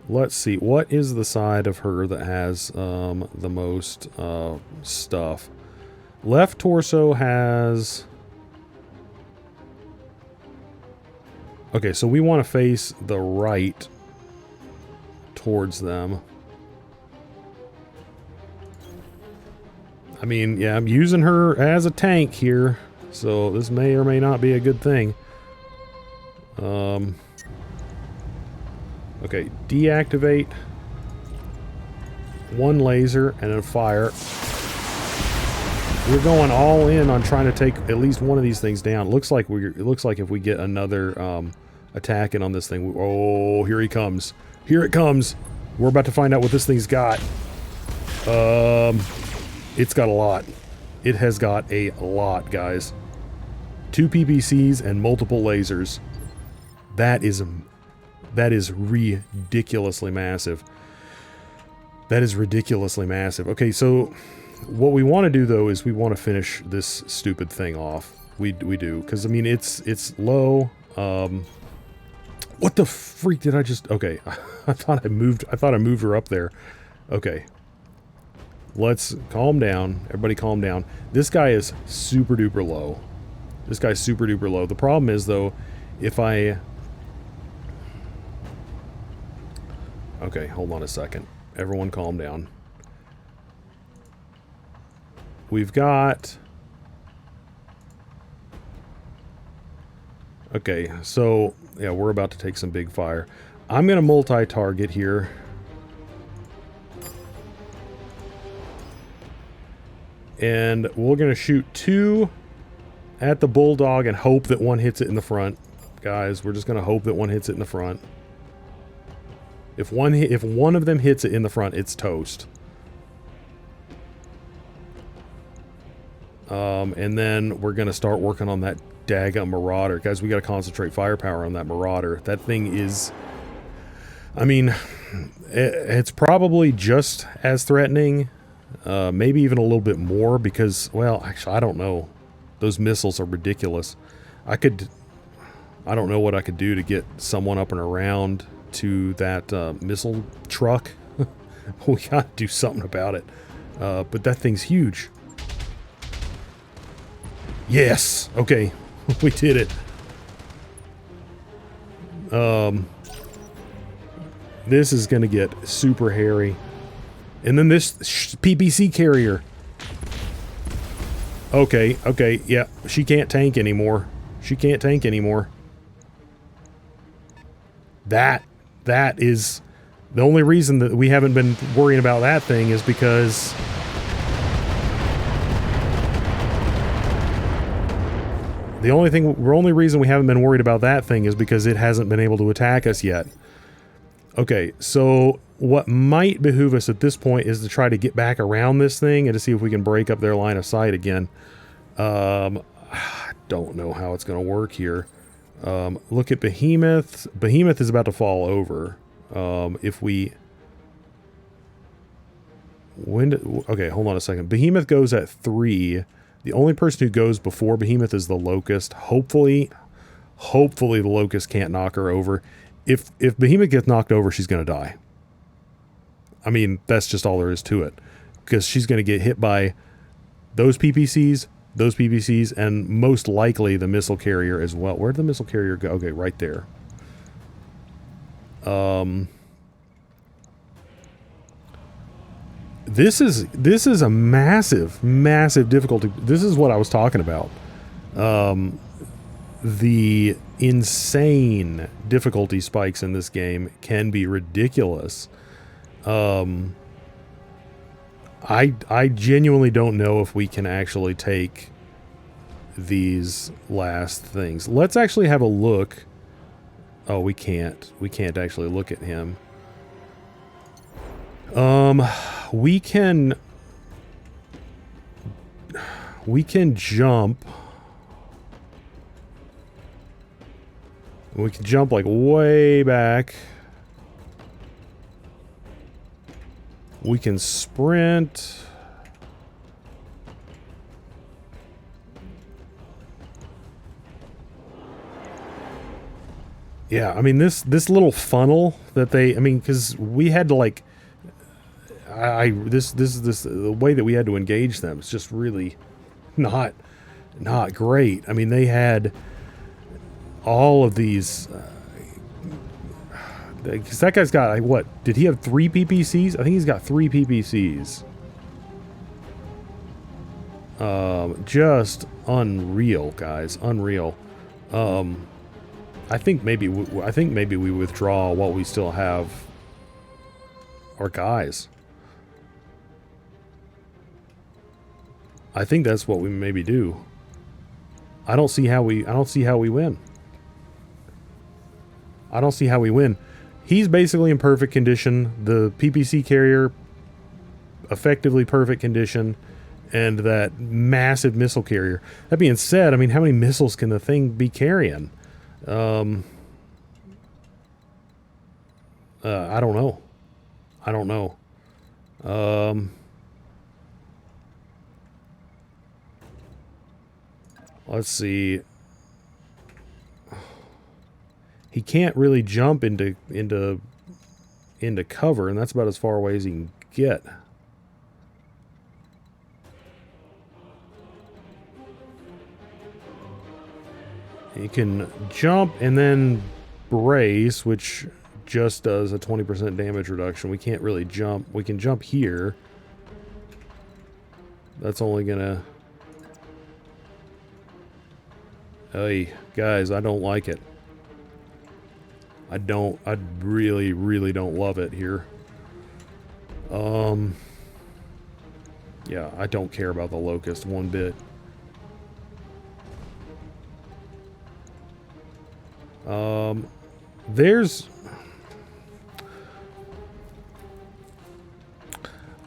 Speaker 1: Let's see. What is the side of her that has the most stuff? Left torso has... Okay, so we want to face the right towards them. I mean, yeah, I'm using her as a tank here, so this may or may not be a good thing. Okay, deactivate one laser and then fire. We're going all in on trying to take at least one of these things down. It looks like if we get another attack in on this thing. Oh, here he comes. Here it comes. We're about to find out what this thing's got. It's got a lot. It has got a lot, guys. 2 PPCs and multiple lasers. That is ridiculously massive. That is ridiculously massive. Okay, so what we want to do though is we want to finish this stupid thing off. We do, because I mean it's low. What the freak did I just? Okay, I thought I moved her up there. Okay. Let's calm down. Everybody calm down. This guy is super duper low. This guy's super duper low. The problem is, though, if I... Okay, hold on a second. Everyone calm down. We've got... Okay, so, yeah, we're about to take some big fire. I'm going to multi-target here. And we're going to shoot 2 at the bulldog and hope that one hits it in the front. Guys, we're just going to hope that one hits it in the front. If one of them hits it in the front, it's toast. And then we're going to start working on that daggum Marauder. Guys, we got to concentrate firepower on that Marauder. That thing is... I mean, it's probably just as threatening. Maybe even a little bit more because, well, actually, I don't know. Those missiles are ridiculous. I don't know what I could do to get someone up and around to that missile truck. We gotta do something about it. But that thing's huge. Yes! Okay. We did it. This is gonna get super hairy. And then this PPC carrier. Okay, okay, yeah. She can't tank anymore. She can't tank anymore. That is... The only reason that we haven't been worrying about that thing is because... The only reason we haven't been worried about that thing is because it hasn't been able to attack us yet. Okay, so what might behoove us at this point is to try to get back around this thing and to see if we can break up their line of sight again. I don't know how it's going to work here. Look at Behemoth. Behemoth is about to fall over. If we... Okay, hold on a second. Behemoth goes at 3. The only person who goes before Behemoth is the Locust. Hopefully the Locust can't knock her over. If Behemoth gets knocked over, she's going to die. I mean, that's just all there is to it. Because she's going to get hit by those PPCs, and most likely the missile carrier as well. Where'd the missile carrier go? Okay, right there. This is a massive difficulty. This is what I was talking about. The insane difficulty spikes in this game can be ridiculous. I genuinely don't know if we can actually take these last things. Let's actually have a look. Oh, we can't. We can't actually look at him. We can jump. We can jump like way back. We can sprint. Yeah, I mean this little funnel that they, I mean, because we had to like, the way that we had to engage them is just really not great. I mean, they had all of these. Because that guy's got, like, what? Did he have 3 PPCs? I think he's got 3 PPCs. Just unreal, guys. Unreal. I think maybe we withdraw while we still have our guys. I think that's what we maybe do. I don't see how we win. I don't see how we win. He's basically in perfect condition. The PPC carrier, effectively perfect condition. And that massive missile carrier. That being said, I mean, how many missiles can the thing be carrying? I don't know. I don't know. Let's see. He can't really jump into cover, and that's about as far away as he can get. You can jump and then brace, which just does a 20% damage reduction. We can't really jump. We can jump here. That's only gonna... Hey, guys, I don't like it. I really, really don't love it here. Yeah, I don't care about the locust one bit. There's...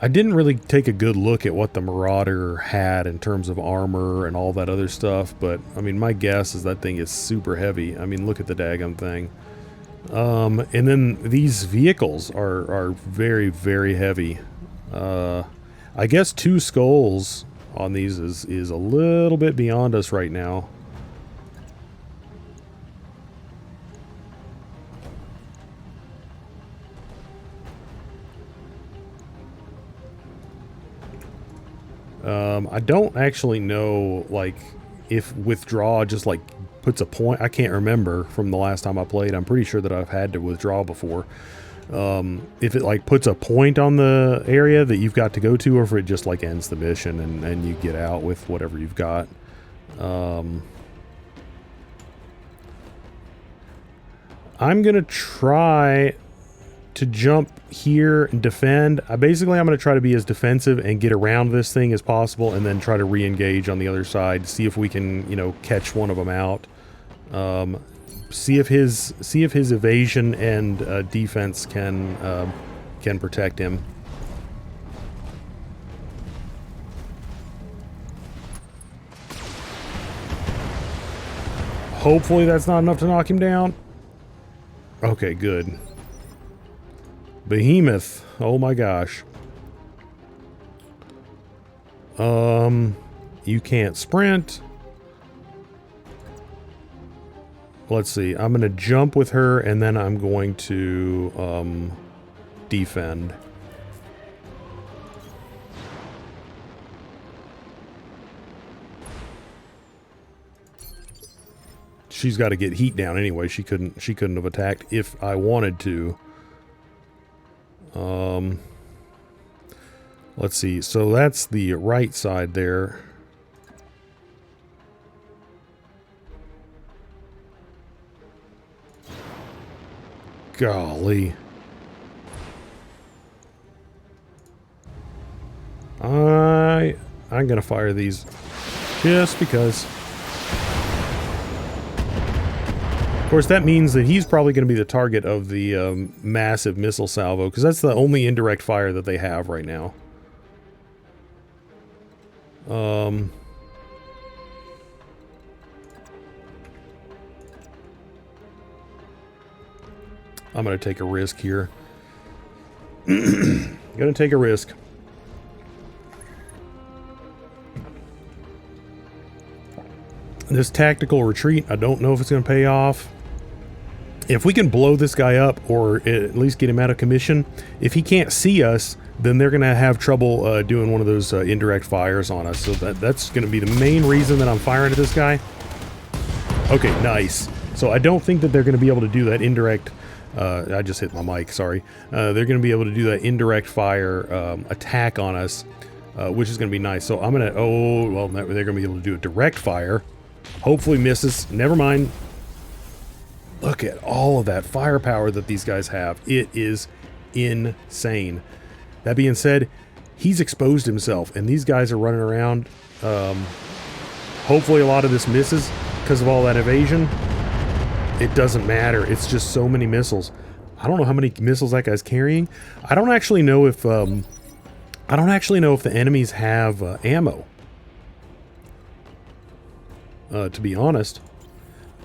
Speaker 1: I didn't really take a good look at what the Marauder had in terms of armor and all that other stuff, but, I mean, my guess is that thing is super heavy. I mean, look at the daggum thing. And then these vehicles are very, very heavy. I guess 2 skulls on these is a little bit beyond us right now. I don't actually know, like, if withdraw just, like, puts a point. I can't remember from the last time I played. I'm pretty sure that I've had to withdraw before. If it, like, puts a point on the area that you've got to go to, or if it just, like, ends the mission and you get out with whatever you've got. I'm gonna try to jump here and defend. Basically, I'm going to try to be as defensive and get around this thing as possible, and then try to re-engage on the other side, see if we can, you know, catch one of them out. See if his evasion and defense can protect him. Hopefully that's not enough to knock him down. Okay, good. Behemoth. Oh my gosh. You can't sprint. Let's see. I'm going to jump with her, and then I'm going to defend. She's got to get heat down anyway. She couldn't have attacked if I wanted to. Let's see. So that's the right side there. Golly. I'm gonna fire these just because. Of course, that means that he's probably going to be the target of the massive missile salvo, because that's the only indirect fire that they have right now. I'm going to take a risk here. Going to take a risk. This tactical retreat, I don't know if it's going to pay off. If we can blow this guy up, or at least get him out of commission, if he can't see us, then they're going to have trouble doing one of those indirect fires on us. So that's going to be the main reason that I'm firing at this guy. Okay, nice. So I don't think that they're going to be able to do that indirect... I just hit my mic, sorry. They're going to be able to do that indirect fire attack on us, which is going to be nice. So I'm going to... Oh, well, they're going to be able to do a direct fire. Hopefully misses. Never mind. Look at all of that firepower that these guys have. It is insane. That being said, he's exposed himself, and these guys are running around. Hopefully a lot of this misses because of all that evasion. It doesn't matter. It's just so many missiles. I don't know how many missiles that guy's carrying. I don't actually know if the enemies have ammo. To be honest.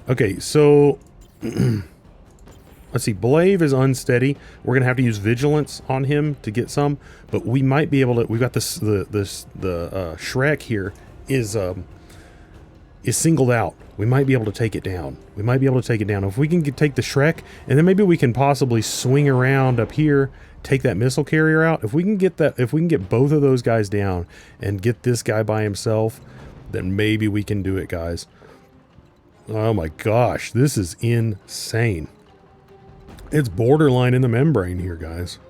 Speaker 1: Okay, so let's see. Blave is unsteady. We're gonna have to use vigilance on him to get some, but we might be able to. We've got this. The Shrek here is singled out. We might be able to take it down. We might be able to take it down if we can take the Shrek, and then maybe we can possibly swing around up here, take that missile carrier out. If we can get that, if we can get both of those guys down and get this guy by himself, then maybe we can do it, guys. Oh my gosh, this is insane. It's borderline in the membrane here, guys.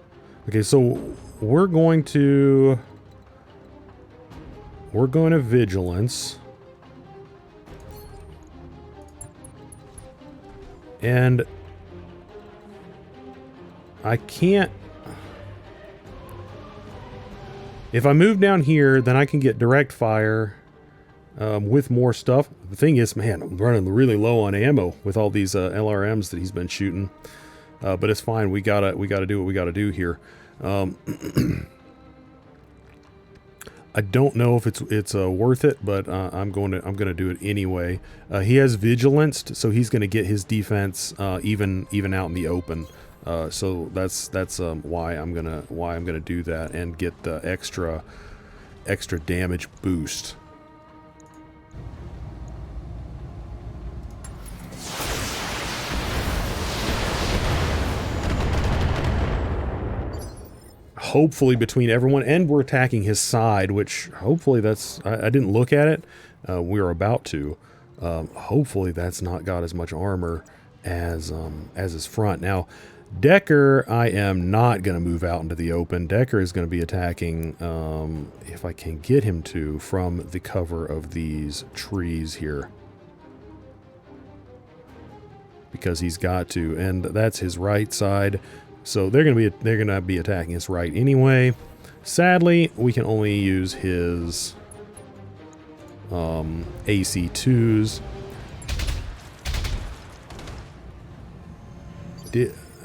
Speaker 1: Okay, so we're going to vigilance. And I can't... If I move down here, then I can get direct fire with more stuff. The thing is, man, I'm running really low on ammo with all these LRMs that he's been shooting. But it's fine. We gotta do what we gotta do here. I don't know if it's worth it, but I'm gonna do it anyway. He has vigilance, so he's gonna get his defense even out in the open. So that's why I'm gonna do that and get the extra damage boost. Hopefully between everyone, and we're attacking his side, which hopefully that's... I didn't look at it. We were about to. Hopefully that's not got as much armor as his front. Now, Decker, I am not going to move out into the open. Decker is going to be attacking, if I can get him to, from the cover of these trees here. Because he's got to, and that's his right side. So they're gonna be attacking us right anyway. Sadly, we can only use his AC2s.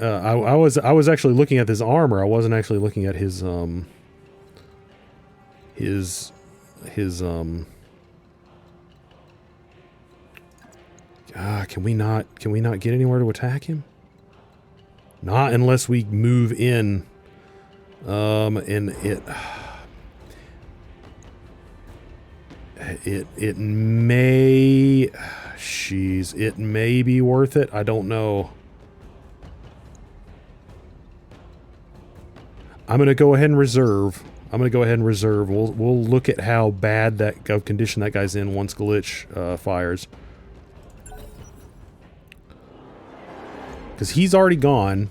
Speaker 1: I was actually looking at his armor. I wasn't actually looking at his can we not get anywhere to attack him? Not unless we move in. And it may... Jeez, it may be worth it. I don't know. I'm going to go ahead and reserve. We'll look at how bad that condition that guy's in once Glitch fires. Because he's already gone.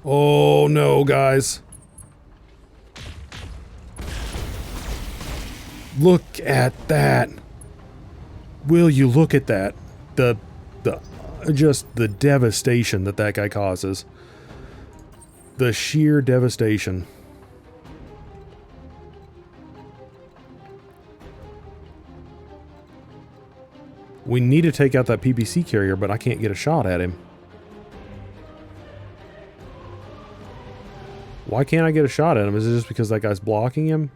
Speaker 1: Oh no, guys. Look at that. Will you look at that? Just the devastation that guy causes. The sheer devastation. We need to take out that PPC carrier, but I can't get a shot at him. Why can't I get a shot at him? Is it just because that guy's blocking him?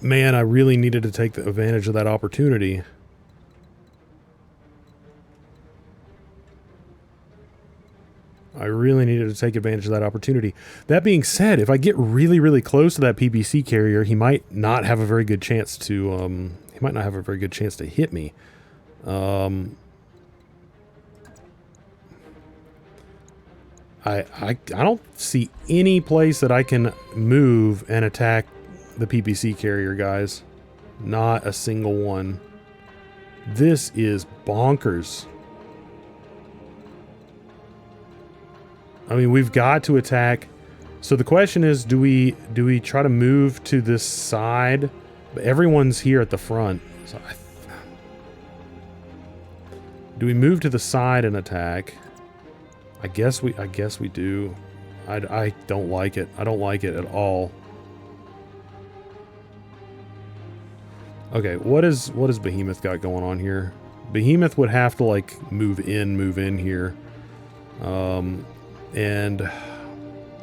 Speaker 1: Man, I really needed to take the advantage of that opportunity. I really needed to take advantage of that opportunity. That being said, if I get really, really close to that PPC carrier, he might not have a very good chance to hit me. I don't see any place that I can move and attack the PPC carrier, guys. Not a single one. This is bonkers. I mean, we've got to attack. So the question is, do we try to move to this side? But everyone's here at the front. So do we move to the side and attack? I guess we do. I don't like it. I don't like it at all. Okay, what is Behemoth got going on here? Behemoth would have to like move in here. And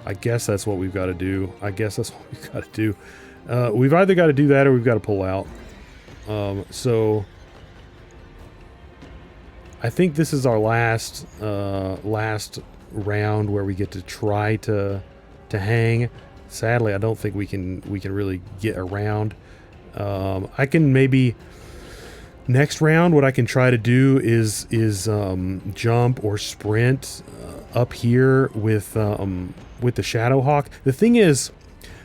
Speaker 1: I guess that's what we've got to do. We've either got to do that or we've got to pull out. So I think this is our last round where we get to try to hang. Sadly, I don't think we can really get around. I can maybe Next round, what I can try to do is jump or sprint up here with the Shadowhawk. The thing is,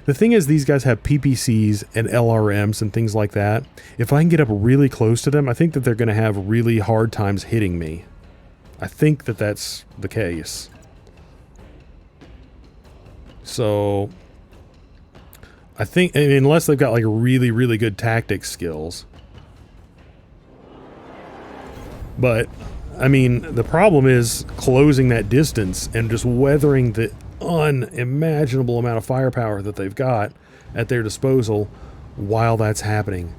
Speaker 1: these guys have PPCs and LRMs and things like that. If I can get up really close to them, I think that they're going to have really hard times hitting me. I think that that's the case. So, I think, unless they've got like really, really good tactics skills. But, I mean, the problem is closing that distance and just weathering the unimaginable amount of firepower that they've got at their disposal while that's happening.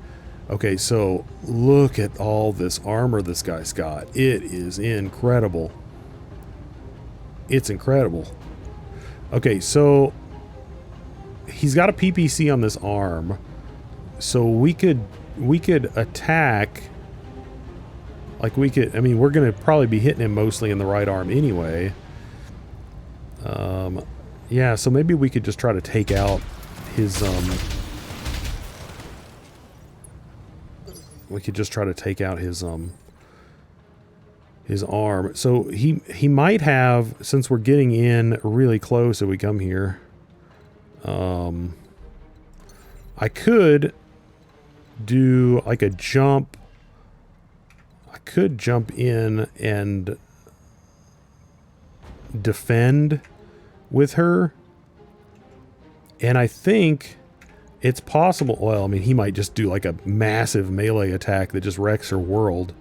Speaker 1: Okay, so look at all this armor this guy's got. It is incredible. It's incredible. Okay, so he's got a PPC on this arm, so we could attack. Like we could, I mean, we're gonna probably be hitting him mostly in the right arm anyway. Yeah, so maybe we could just try to take out his we could just try to take out his arm. So he might have, since we're getting in really close if we come here, I could do like a jump. I could jump in and defend with her, and I think it's possible. Well, I mean, he might just do like a massive melee attack that just wrecks her world.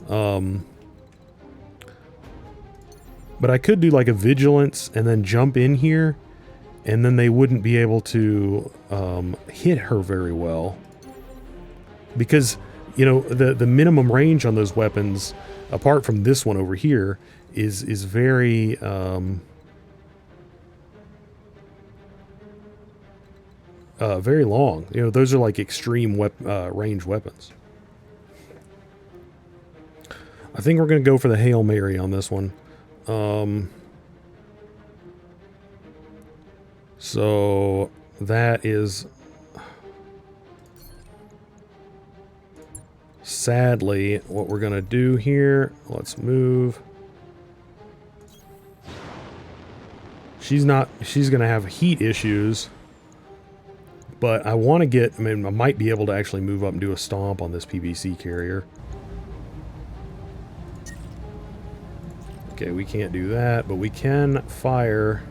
Speaker 1: But I could do like a vigilance and then jump in here, and then they wouldn't be able to hit her very well, because, you know, the minimum range on those weapons, apart from this one over here, is very very long. You know, those are like extreme range weapons. I think we're going to go for the Hail Mary on this one. So that is sadly what we're going to do here. Let's move. She's going to have heat issues, but I want to get, I mean, I might be able to actually move up and do a stomp on this PVC carrier. Okay, we can't do that, but we can fire.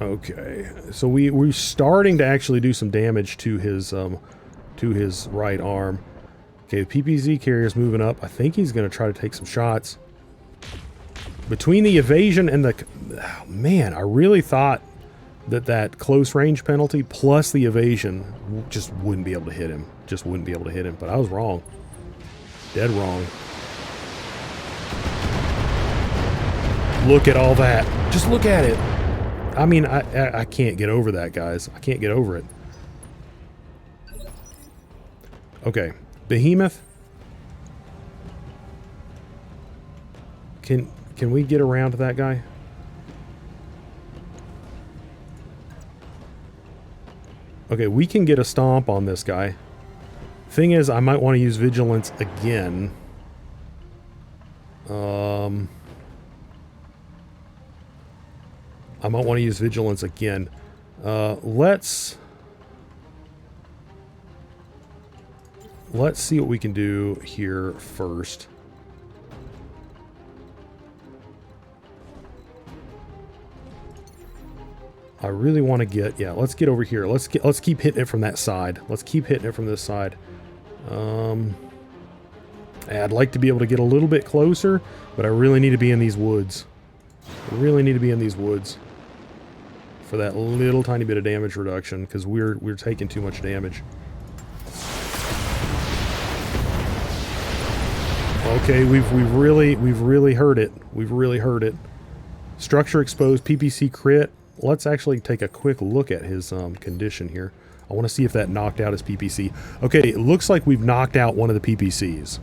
Speaker 1: Okay, so we're starting to actually do some damage to his right arm. Okay, the PPZ carrier's moving up. I think he's going to try to take some shots. Between the evasion and the... Oh, man, I really thought that close range penalty plus the evasion just wouldn't be able to hit him. Just wouldn't be able to hit him, but I was wrong. Dead wrong. Look at all that. Just look at it. I mean, I can't get over that, guys. I can't get over it. Okay. Behemoth. Can we get around to that guy? Okay, we can get a stomp on this guy. Thing is, I might want to use vigilance again. I might want to use vigilance again. Let's see what we can do here first. I really want to get, yeah, let's get over here. Let's keep hitting it from that side. Let's keep hitting it from this side. I'd like to be able to get a little bit closer, but I really need to be in these woods. I really need to be in these woods for that little tiny bit of damage reduction, because we're taking too much damage. Okay, we've really hurt it. We've really hurt it. Structure exposed, PPC crit. Let's actually take a quick look at his condition here. I want to see if that knocked out his PPC. Okay, it looks like we've knocked out one of the PPCs.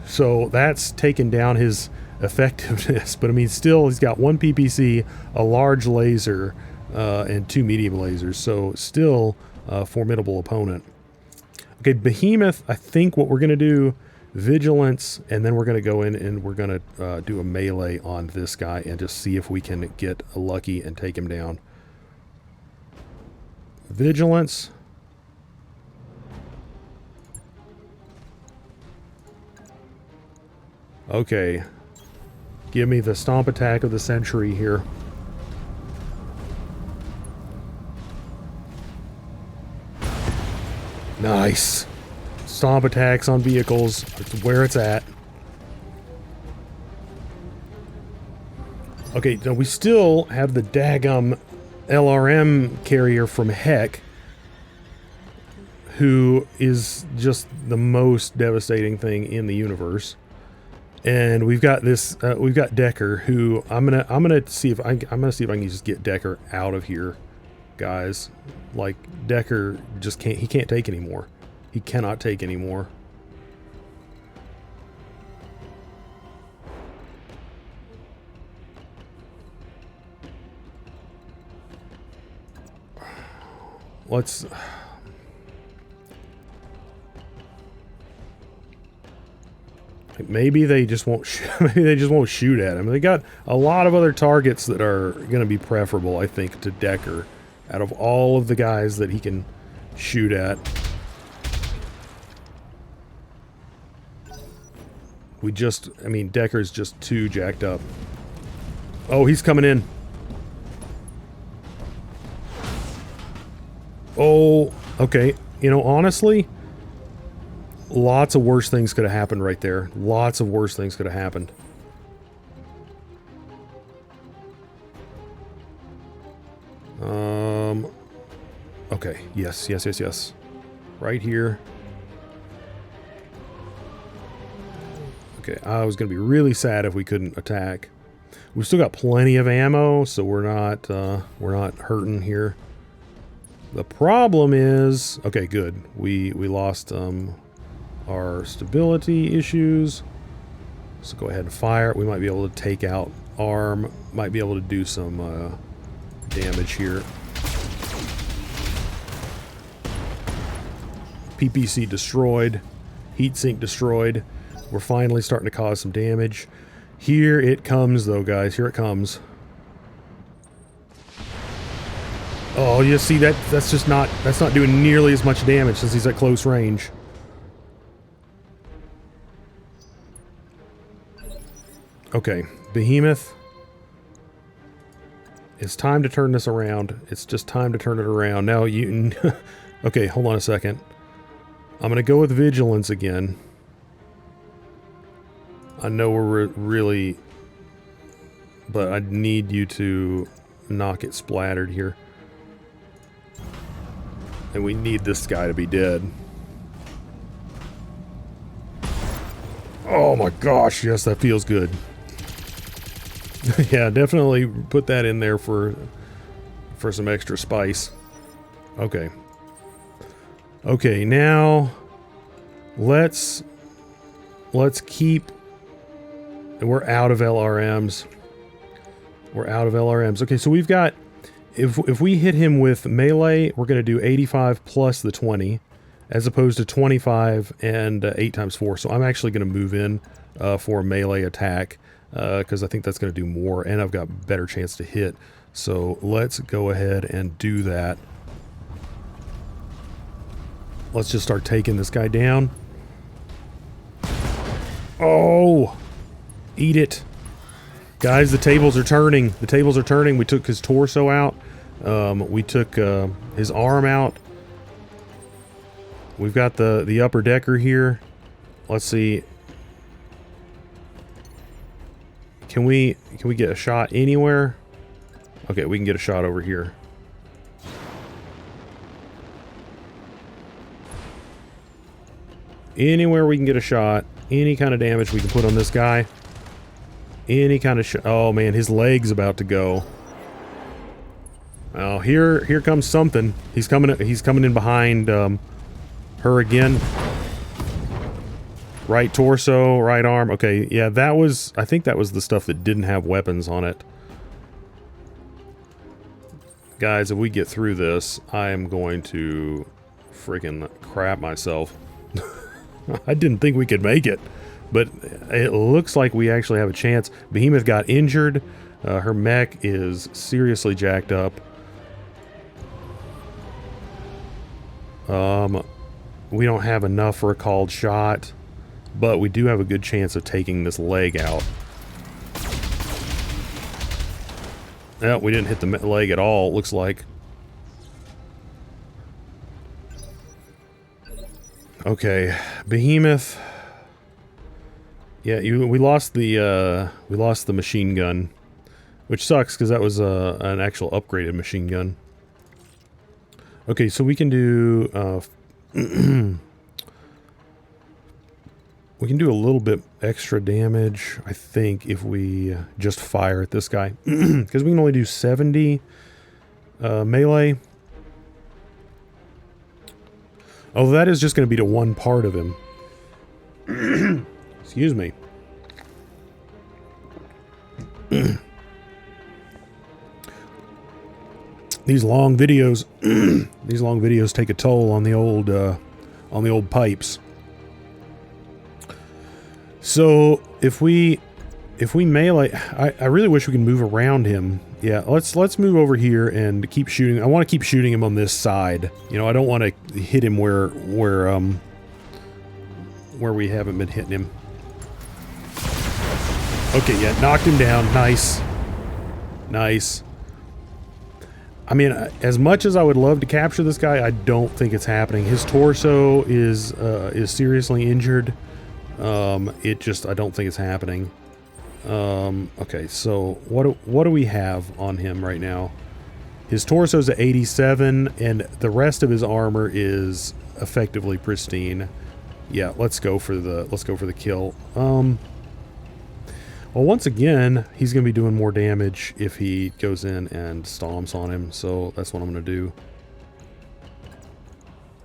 Speaker 1: So that's taken down his effectiveness. But I mean, still, he's got one PPC, a large laser, and 2 medium lasers. So still a formidable opponent. Okay, Behemoth, I think what we're going to do, Vigilance, and then we're going to go in and we're going to do a melee on this guy and just see if we can get lucky and take him down. Vigilance. Okay. Give me the stomp attack of the century here. Nice. Stomp attacks on vehicles. It's where it's at. Okay, now we still have the daggum LRM carrier from Heck, who is just the most devastating thing in the universe. And we've got this. We've got Decker, who I'm gonna see if I can just get Decker out of here, guys. Like Decker just can't. He can't take anymore. He cannot take anymore. Let's. Maybe they just won't. Maybe they just won't shoot at him. They got a lot of other targets that are going to be preferable, I think, to Decker, out of all of the guys that he can shoot at. I mean, Decker's just too jacked up. Oh, he's coming in. Oh, okay. You know, honestly, lots of worse things could have happened right there. Lots of worse things could have happened. Okay. Yes. Right here. Okay, I was going to be really sad if we couldn't attack. We've still got plenty of ammo, so we're not hurting here. The problem is, okay, good. We lost our stability issues. So go ahead and fire. We might be able to take out arm. Might be able to do some damage here. PPC destroyed. Heatsink destroyed. We're finally starting to cause some damage. Here it comes, though, guys. Here it comes. Oh, you see that? That's not doing nearly as much damage since he's at close range. Okay, Behemoth. It's time to turn this around. It's just time to turn it around. Now you... Okay, hold on a second. I'm going to go with Vigilance again. I know we're really... But I need you to knock it splattered here. And we need this guy to be dead. Oh my gosh, yes, that feels good. Yeah, definitely put that in there for some extra spice. Okay. Okay, now let's keep... We're out of LRMs. We're out of LRMs. Okay, so we've got... If we hit him with melee, we're going to do 85 plus the 20, as opposed to 25 and 8 times 4. So I'm actually going to move in for a melee attack, because I think that's going to do more, and I've got better chance to hit. So let's go ahead and do that. Let's just start taking this guy down. Oh! Eat it. Guys, the tables are turning. The tables are turning. We took his torso out. We took his arm out. We've got the upper decker here. Let's see. Can we get a shot anywhere? Okay, we can get a shot over here. Anywhere we can get a shot. Any kind of damage we can put on this guy. Any kind of oh man, his leg's about to go. Oh, here comes something. He's coming in behind her again. Right torso, right arm. Okay, yeah, I think that was the stuff that didn't have weapons on it. Guys, if we get through this, I am going to freaking crap myself. I didn't think we could make it, but it looks like we actually have a chance. Behemoth got injured. Her mech is seriously jacked up. We don't have enough for a called shot, but we do have a good chance of taking this leg out. No, we didn't hit the leg at all, it looks like. Okay, Behemoth. Yeah, we lost the machine gun, which sucks because that was an actual upgraded machine gun. Okay, so we can do we can do a little bit extra damage, I think, if we just fire at this guy. Because we can only do 70 melee. Oh, that is just going to be to one part of him. Excuse me. These long videos, these long videos take a toll on the old pipes. So if we melee, I really wish we could move around him. Yeah, let's move over here and keep shooting. I want to keep shooting him on this side. You know, I don't want to hit him where we haven't been hitting him. Okay, yeah, knocked him down. Nice. Nice. I mean, as much as I would love to capture this guy, I don't think it's happening. His torso is seriously injured. I don't think it's happening. Okay, so what do we have on him right now? His torso's at 87, and the rest of his armor is effectively pristine. Yeah, let's go for the kill. Well, once again, he's going to be doing more damage if he goes in and stomps on him, so that's what I'm going to do.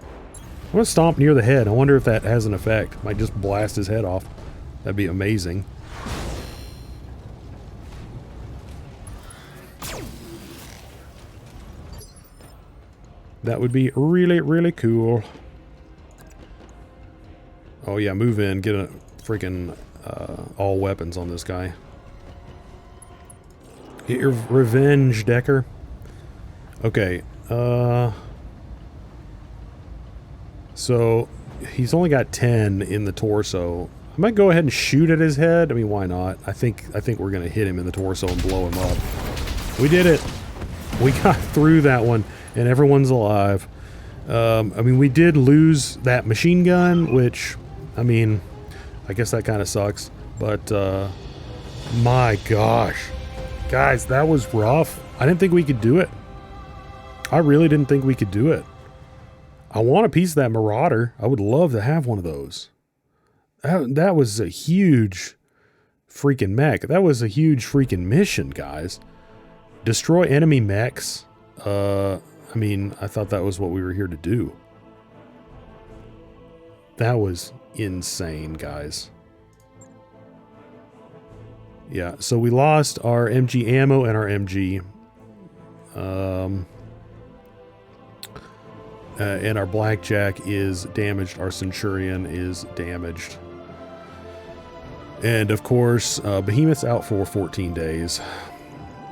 Speaker 1: I'm going to stomp near the head. I wonder if that has an effect. Might just blast his head off. That'd be amazing. That would be really, really cool. Oh yeah, move in. Get a freaking all weapons on this guy. Get your revenge, Decker. Okay, so he's only got 10 in the torso. I might go ahead and shoot at his head. I mean, why not? I think we're gonna hit him in the torso and blow him up. We did it. We got through that one, and everyone's alive. I mean, we did lose that machine gun, which, I mean, I guess that kind of sucks, but my gosh, guys, that was rough. I didn't think we could do it. I really didn't think we could do it. I want a piece of that Marauder. I would love to have one of those. That was a huge freaking mech. That was a huge freaking mission, guys. Destroy enemy mechs. I mean, I thought that was what we were here to do. That was insane, guys. Yeah, so we lost our MG ammo and our MG. And our Blackjack is damaged. Our Centurion is damaged. And of course, Behemoth's out for 14 days.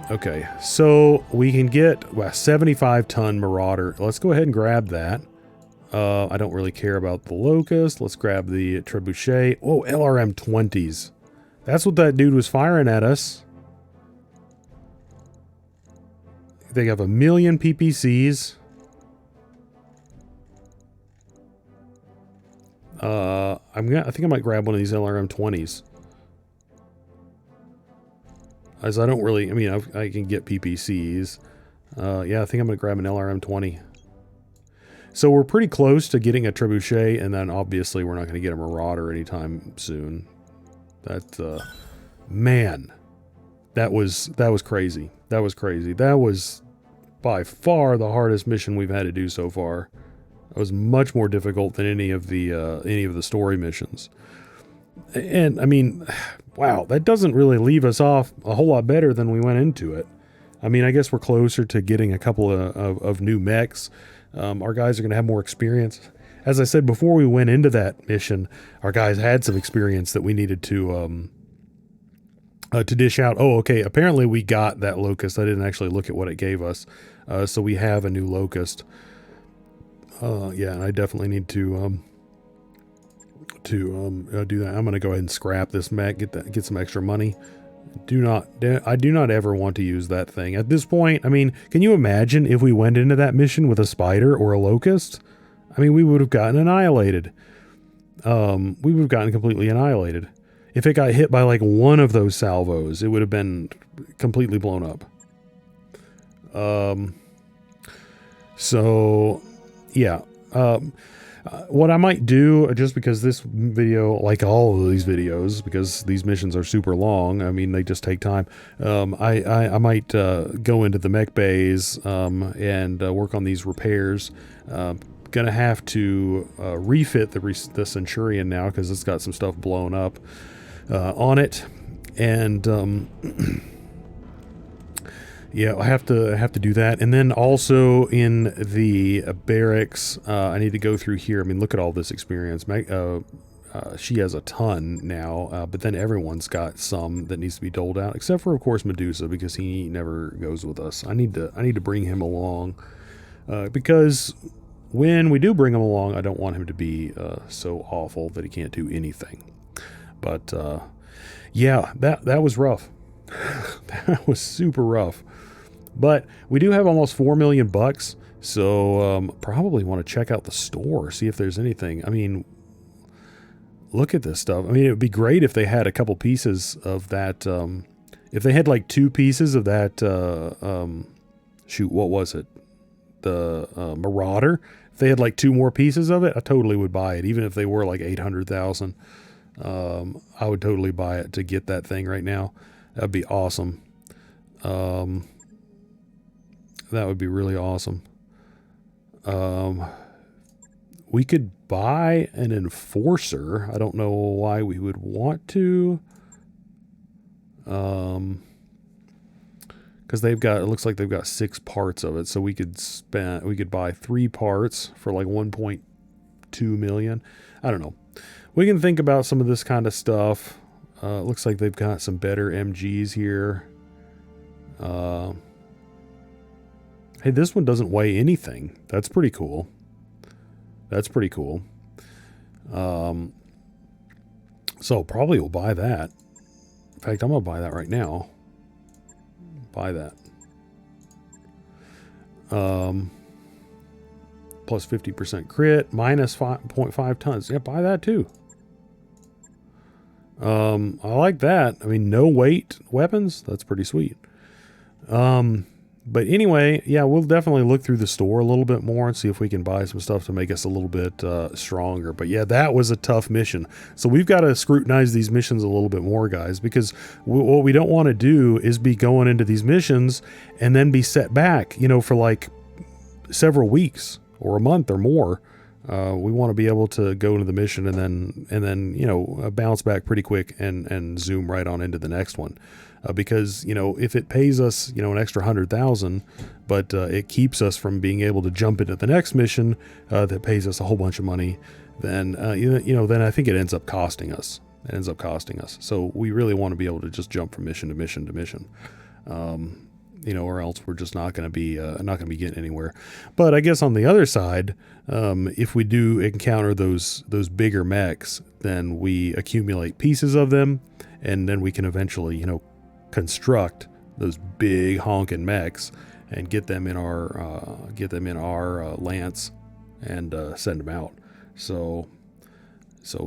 Speaker 1: Okay, so we can get a 75-ton Marauder. Let's go ahead and grab that. I don't really care about the Locust. Let's grab the Trebuchet. Oh, LRM-20s. That's what that dude was firing at us. They have 1 million PPCs. I think I might grab one of these LRM-20s. As I don't really, I mean, I can get PPCs. Yeah, I think I'm going to grab an LRM-20. So we're pretty close to getting a Trebuchet, and then obviously we're not going to get a Marauder anytime soon. That, man, that was crazy. That was crazy. That was by far the hardest mission we've had to do so far. It was much more difficult than any of the story missions. And I mean, wow, that doesn't really leave us off a whole lot better than we went into it. I mean, I guess we're closer to getting a couple of new mechs. Our guys are going to have more experience. As I said before we went into that mission, our guys had some experience that we needed to dish out. Oh, okay. Apparently we got that locust. I didn't actually look at what it gave us. So we have a new locust. Yeah, and I definitely need to do that. I'm going to go ahead and scrap this mech, get some extra money. I do not ever want to use that thing. At this point, I mean, can you imagine if we went into that mission with a spider or a locust? I mean, we would have gotten annihilated. We would have gotten completely annihilated. If it got hit by like one of those salvos, it would have been completely blown up. So, yeah. What I might do, just because this video, like all of these videos, because these missions are super long, I mean, they just take time, I might go into the mech bays and work on these repairs. Gonna have to refit the Centurion now, because it's got some stuff blown up on it. And yeah, I have to do that. And then also in the barracks, I need to go through here. I mean, look at all this experience. She has a ton now, but then everyone's got some that needs to be doled out, except for, of course, Medusa, because he never goes with us. I need to bring him along, because when we do bring him along, I don't want him to be so awful that he can't do anything. But yeah, that was rough. That was super rough. But we do have almost 4 million bucks, so probably want to check out the store, see if there's anything. I mean, look at this stuff. I mean, it would be great if they had a couple pieces of that. If they had like 2 pieces of that. Shoot, what was it? The Marauder. If they had like 2 more pieces of it, I totally would buy it, even if they were like 800,000. I would totally buy it to get that thing right now. That'd be awesome. That would be really awesome. We could buy an Enforcer. I don't know why we would want to. Because it looks like they've got 6 parts of it. So we could buy 3 parts for like 1.2 million. I don't know. We can think about some of this kind of stuff. Looks like they've got some better MGs here. Hey, this one doesn't weigh anything. That's pretty cool. That's pretty cool. So probably we'll buy that. In fact, I'm going to buy that right now. Buy that. Plus 50% crit, minus 5.5 tons. Yeah, buy that too. I like that. I mean, no weight weapons. That's pretty sweet. But anyway, yeah, we'll definitely look through the store a little bit more and see if we can buy some stuff to make us a little bit stronger. But yeah, that was a tough mission. So we've got to scrutinize these missions a little bit more, guys, because what we don't want to do is be going into these missions and then be set back, for like several weeks or a month or more. We want to be able to go into the mission and then bounce back pretty quick and zoom right on into the next one. Because, if it pays us, an extra 100,000, but it keeps us from being able to jump into the next mission that pays us a whole bunch of money, then, then I think it ends up costing us. So we really want to be able to just jump from mission to mission to mission. Or else we're just not going to be getting anywhere. But I guess on the other side, if we do encounter those bigger mechs, then we accumulate pieces of them, and then we can eventually, construct those big honking mechs and get them in our lance and send them out. So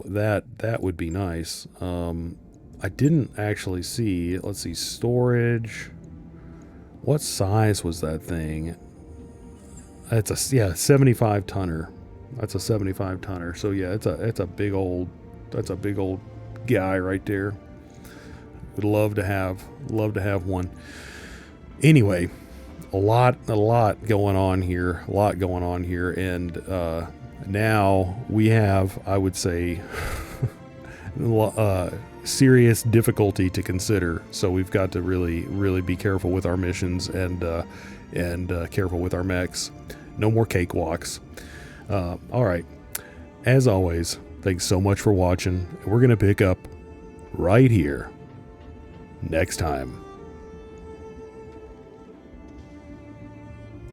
Speaker 1: that would be nice. I didn't actually see. Let's see, storage. What size was that thing? It's a 75 tonner. That's a 75 tonner. So yeah, it's a big old guy right there. Would love to have one. Anyway, a lot going on here. And now we have, I would say, serious difficulty to consider. So we've got to really be careful with our missions and careful with our mechs. No more cakewalks. All right. As always, thanks so much for watching. We're going to pick up right here next time.